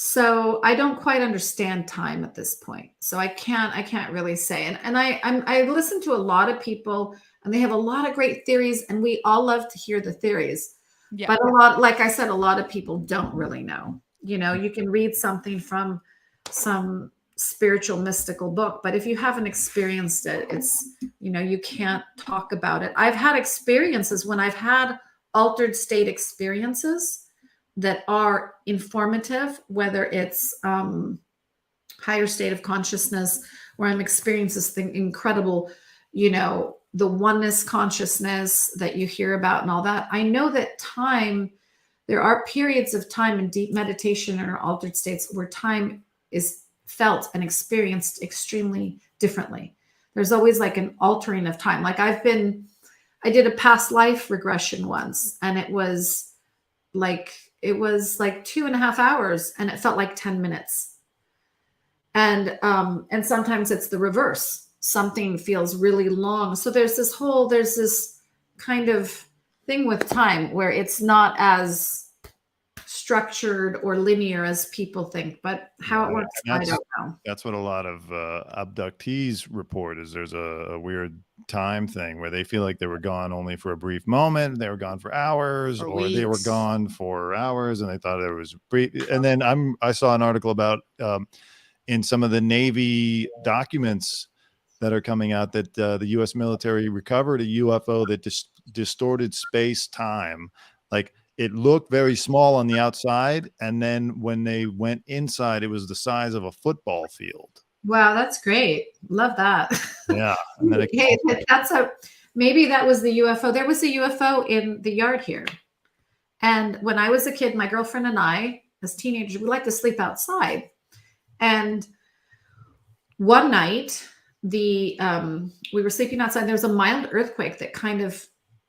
So I don't quite understand time at this point. So I can't really say. And I listen to a lot of people, and they have a lot of great theories, and we all love to hear the theories. Yeah. But a lot, like I said, a lot of people don't really know. You know, you can read something from some spiritual mystical book, but if you haven't experienced it, it's, you know, you can't talk about it. I've had experiences when I've had altered state experiences that are informative, whether it's higher state of consciousness, where I'm experiencing this thing incredible, you know, the oneness consciousness that you hear about and all that. I know that time, there are periods of time in deep meditation or altered states where time is felt and experienced extremely differently. There's always like an altering of time. Like I did a past life regression once, and it was like 2.5 hours, and it felt like 10 minutes. And sometimes it's the reverse. Something feels really long. So there's this kind of thing with time where it's not as structured or linear as people think, but how it works, I don't know. That's what a lot of abductees report, is there's a weird time thing where they feel like they were gone only for a brief moment, they were gone for hours, or they were gone for hours and they thought it was brief. And then I saw an article about in some of the Navy documents that are coming out that the U.S. military recovered a UFO that distorted space-time. Like, it looked very small on the outside, and then when they went inside, it was the size of a football field. Wow, that's great. Love that. Yeah. And then maybe that was the UFO. There was a UFO in the yard here. And when I was a kid, my girlfriend and I, as teenagers, we liked to sleep outside. And one night, we were sleeping outside. There was a mild earthquake that kind of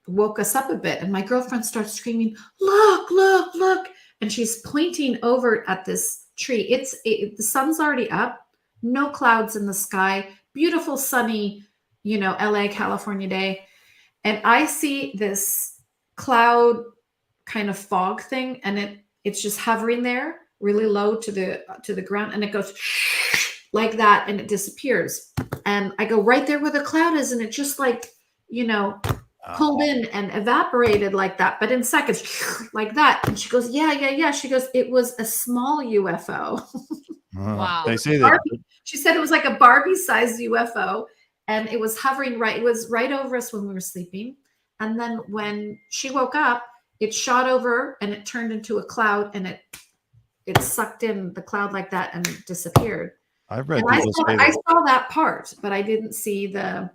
woke us up a bit, and my girlfriend starts screaming, look, look, look. And she's pointing over at this tree. The sun's already up, no clouds in the sky, beautiful sunny, you know, LA, California day. And I see this cloud kind of fog thing, and it's just hovering there really low to the ground, and it goes like that, and it disappears. And I go right there where the cloud is, and it just like, you know, pulled in and evaporated like that, but in seconds, like that. And she goes, yeah. She goes, it was a small UFO. Wow. They say that. She said it was like a Barbie-sized UFO, and it was hovering it was right over us when we were sleeping. And then when she woke up, it shot over and it turned into a cloud, and it sucked in the cloud like that and disappeared. I've read. I saw that part, but I didn't see the.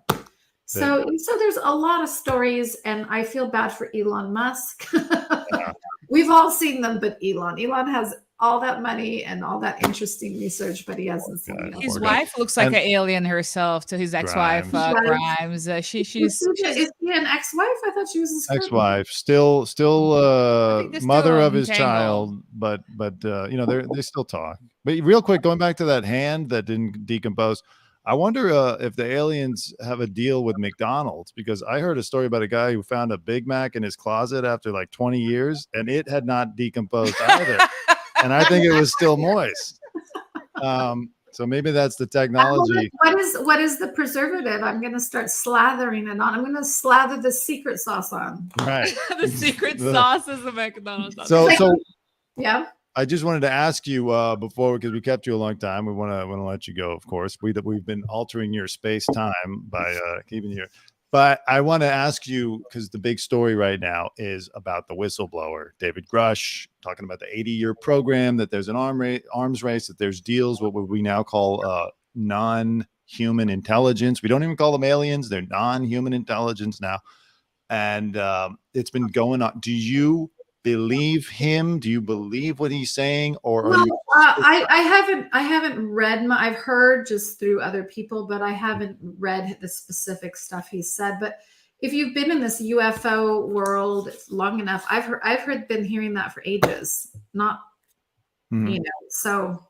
So there's a lot of stories, and I feel bad for Elon Musk. Yeah. We've all seen them, but Elon has all that money and all that interesting research, but he hasn't seen it. His wife looks like an alien herself to his ex-wife, Grimes. She's is she an ex-wife? I thought she was his ex-wife, still mother of his child, but you know, they still talk. But real quick, going back to that hand that didn't decompose, I wonder if the aliens have a deal with McDonald's, because I heard a story about a guy who found a Big Mac in his closet after like 20 years, and it had not decomposed either. And I think it was still moist. So maybe that's the technology. What is the preservative? I'm going to start slathering it on. I'm going to slather the secret sauce on. Right. The secret sauce is the McDonald's sauce. So yeah. I just wanted to ask you before, because we kept you a long time. We want to let you go, of course. We've been altering your space time by keeping you. But I want to ask you, because the big story right now is about the whistleblower, David Grush, talking about the 80-year program, that there's an arms race, that there's deals, what we now call non-human intelligence. We don't even call them aliens. They're non-human intelligence now. And it's been going on. Do you believe him? Do you believe what he's saying? Or are you... I haven't read I've heard just through other people, but I haven't read the specific stuff he said. But if you've been in this UFO world long enough, I've been hearing that for ages. Not you know, so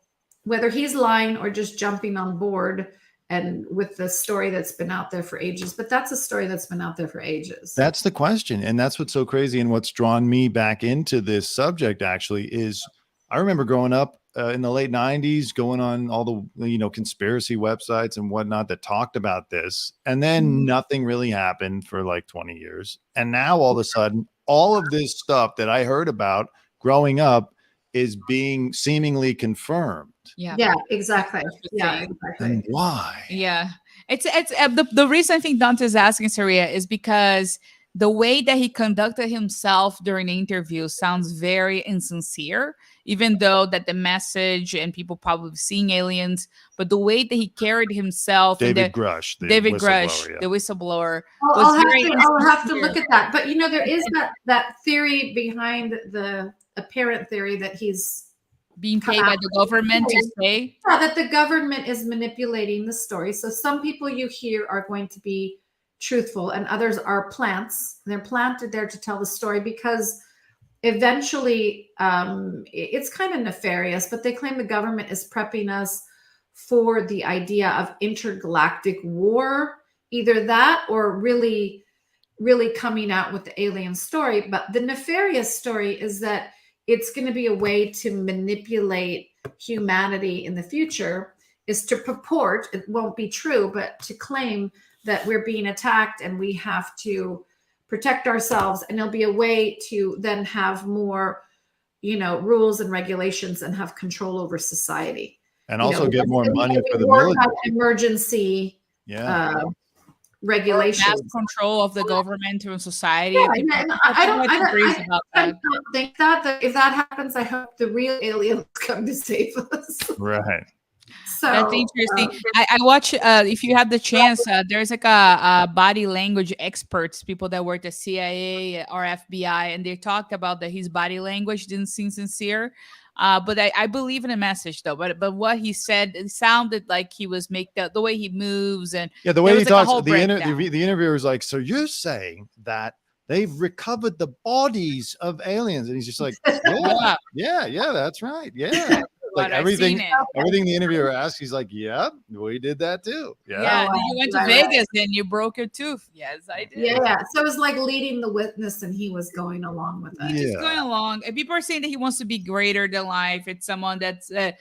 whether he's lying or just jumping on board and with the story that's been out there for ages, but that's a story that's been out there for ages. That's the question. And that's what's so crazy. And what's drawn me back into this subject actually is, I remember growing up in the late 90s, going on all the conspiracy websites and whatnot that talked about this, and then nothing really happened for like 20 years. And now all of a sudden, all of this stuff that I heard about growing up is being seemingly confirmed. Yeah, exactly. Yeah, exactly. And why? Yeah, it's the reason I think Dante is asking Suraya is because the way that he conducted himself during the interview sounds very insincere, even though that the message and people probably seeing aliens, but the way that he carried himself, David Grush, the whistleblower, I'll have to look at that. But there is that theory behind the apparent theory that he's being paid by the government to say that the government is manipulating the story. So some people you hear are going to be truthful and others are plants. They're planted there to tell the story because eventually it's kind of nefarious, but they claim the government is prepping us for the idea of intergalactic war, either that or really coming out with the alien story. But the nefarious story is that it's going to be a way to manipulate humanity in the future, is to purport, it won't be true, but to claim that we're being attacked and we have to protect ourselves. And it'll be a way to then have more, rules and regulations and have control over society. And also get more money for the military. Emergency regulations. Mass control of the government and society. Yeah, I don't think that if that happens, I hope the real aliens come to save us. Right. So that's interesting. I watch, if you have the chance, there's like a body language experts, people that work at CIA or FBI, and they talked about that his body language didn't seem sincere. But I believe in a message though. But what he said, it sounded like he was the way he moves and the way he talks. The interviewer is like, so you're saying that they've recovered the bodies of aliens, and he's just like, yeah, that's right, yeah. Like everything the interviewer asks, he's like, "Yep, we did that too." Yeah, you went to Vegas and you broke your tooth. Yes, I did. Yeah. So it was like leading the witness, and he was going along with it. He's just going along. And people are saying that he wants to be greater than life. It's someone that's the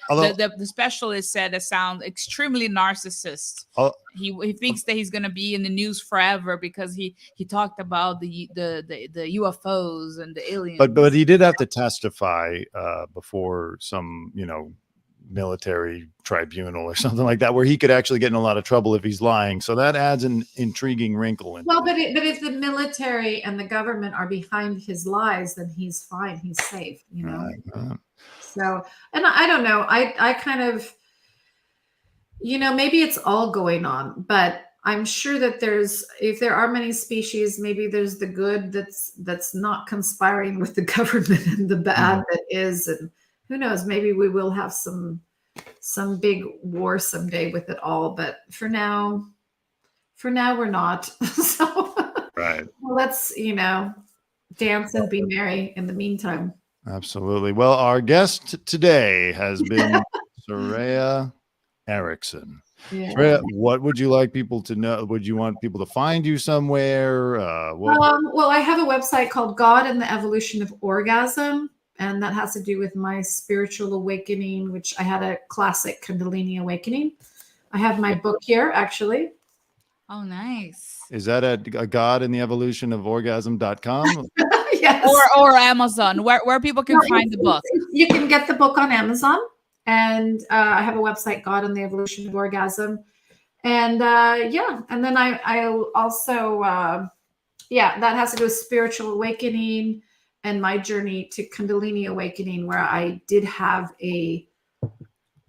specialist said that sounds extremely narcissist. He thinks that he's gonna be in the news forever because he talked about the UFOs and the aliens. But he did have to testify before some military tribunal or something like that, where he could actually get in a lot of trouble if he's lying. So that adds an intriguing wrinkle. But if the military and the government are behind his lies, then he's fine. He's safe. Right. So, and I don't know. I kind of. Maybe it's all going on, but I'm sure that if there are many species, maybe there's the good that's not conspiring with the government and the bad that is, and who knows, maybe we will have some big war someday with it all. But for now we're not. So right. Well, let's dance and be merry in the meantime. Absolutely. Well, our guest today has been Suraya Erickson. Suraya, what would you like people to know? Would you want people to find you somewhere? Well, I have a website called God and the Evolution of Orgasm, and that has to do with my spiritual awakening, which I had a classic Kundalini awakening. I have my book here, actually. Oh, nice. Is that at God and the Evolution of Orgasm.com? Yes. Or Amazon, where people can find the book. You can get the book on Amazon. And I have a website, God and the Evolution of Orgasm. And and then I also, that has to do with spiritual awakening and my journey to Kundalini awakening, where I did have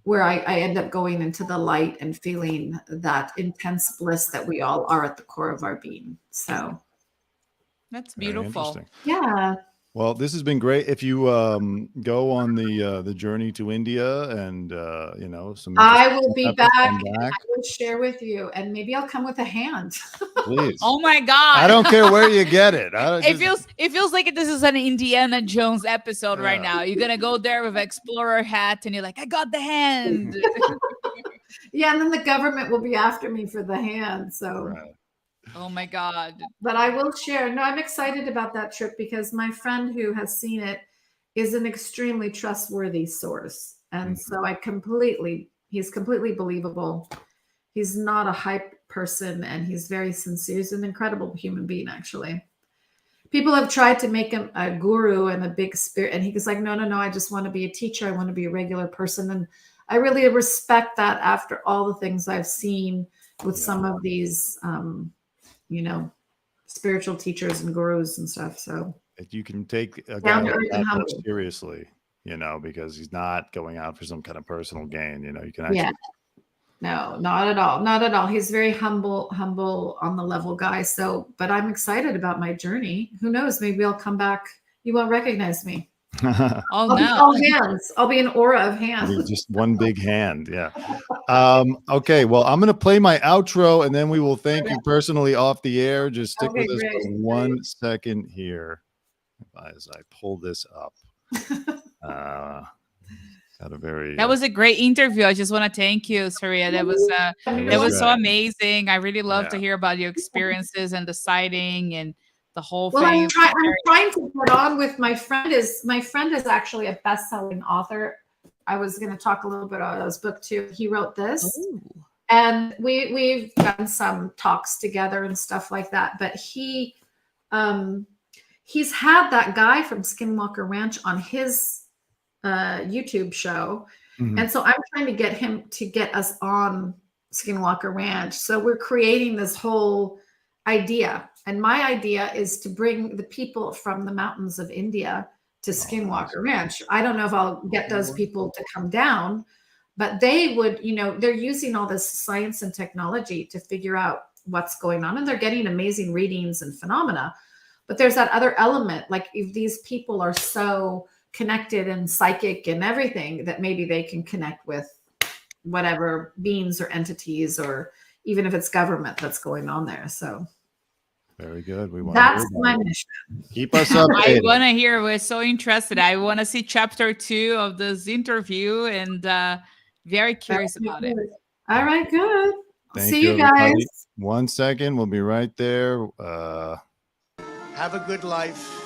where I end up going into the light and feeling that intense bliss that we all are at the core of our being. So that's beautiful. Yeah. Well, this has been great. If you go on the journey to India and I will be back. I will share with you, and maybe I'll come with a hand. Please. Oh my God! I don't care where you get it. It feels like this is an Indiana Jones episode right now. You're gonna go there with an explorer hat, and you're like, "I got the hand." Yeah, and then the government will be after me for the hand. So. Right. Oh my God. But I will share. No, I'm excited about that trip because my friend who has seen it is an extremely trustworthy source. And so he's completely believable. He's not a hype person, and he's very sincere. He's an incredible human being, actually. People have tried to make him a guru and a big spirit, and he's like, no, I just want to be a teacher. I want to be a regular person. And I really respect that after all the things I've seen with some of these, spiritual teachers and gurus and stuff. So you can take a guy like that seriously, because he's not going out for some kind of personal gain. You can actually. No, not at all. Not at all. He's very humble on the level guy. So, but I'm excited about my journey. Who knows? Maybe I'll come back. You won't recognize me. I'll be all hands. I'll be an aura of hands. Just one big hand. Yeah. Okay. Well, I'm going to play my outro, and then we will thank you personally off the air. Just stick with us for 1 second here as I pull this up. That was a great interview. I just want to thank you, Suraya. That was so amazing. I really love to hear about your experiences and the sighting and the whole thing. I'm trying to get on with my friend. My friend is actually a best-selling author. I was going to talk a little bit about his book too. He wrote this. Ooh. And we've done some talks together and stuff like that. But he's had that guy from Skinwalker Ranch on his YouTube show. Mm-hmm. And so I'm trying to get him to get us on Skinwalker Ranch. So we're creating this whole idea. And my idea is to bring the people from the mountains of India to Skinwalker Ranch. I don't know if I'll get those people to come down, but they would, they're using all this science and technology to figure out what's going on. And they're getting amazing readings and phenomena. But there's that other element, like if these people are so connected and psychic and everything, that maybe they can connect with whatever beings or entities, or even if it's government that's going on there. So very good. That's my mission. Keep us up. I want to hear. We're so interested. I want to see chapter 2 of this interview, and very curious about it. All right, good. See you guys. Everybody. 1 second. We'll be right there. Have a good life.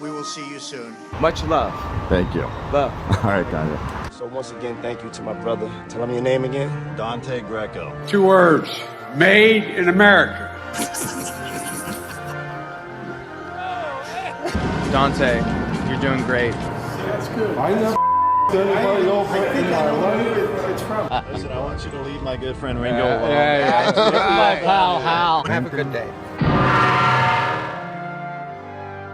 We will see you soon. Much love. Thank you. Love. All right, Dante. So once again, thank you to my brother. Tell him your name again. Dante Greco. 2 words. Made in America. Dante, you're doing great. That's good. I never anybody over in my life. It's from. Listen, I want you to leave my good friend Ringo. Yeah. My pal Hal. Have a good day.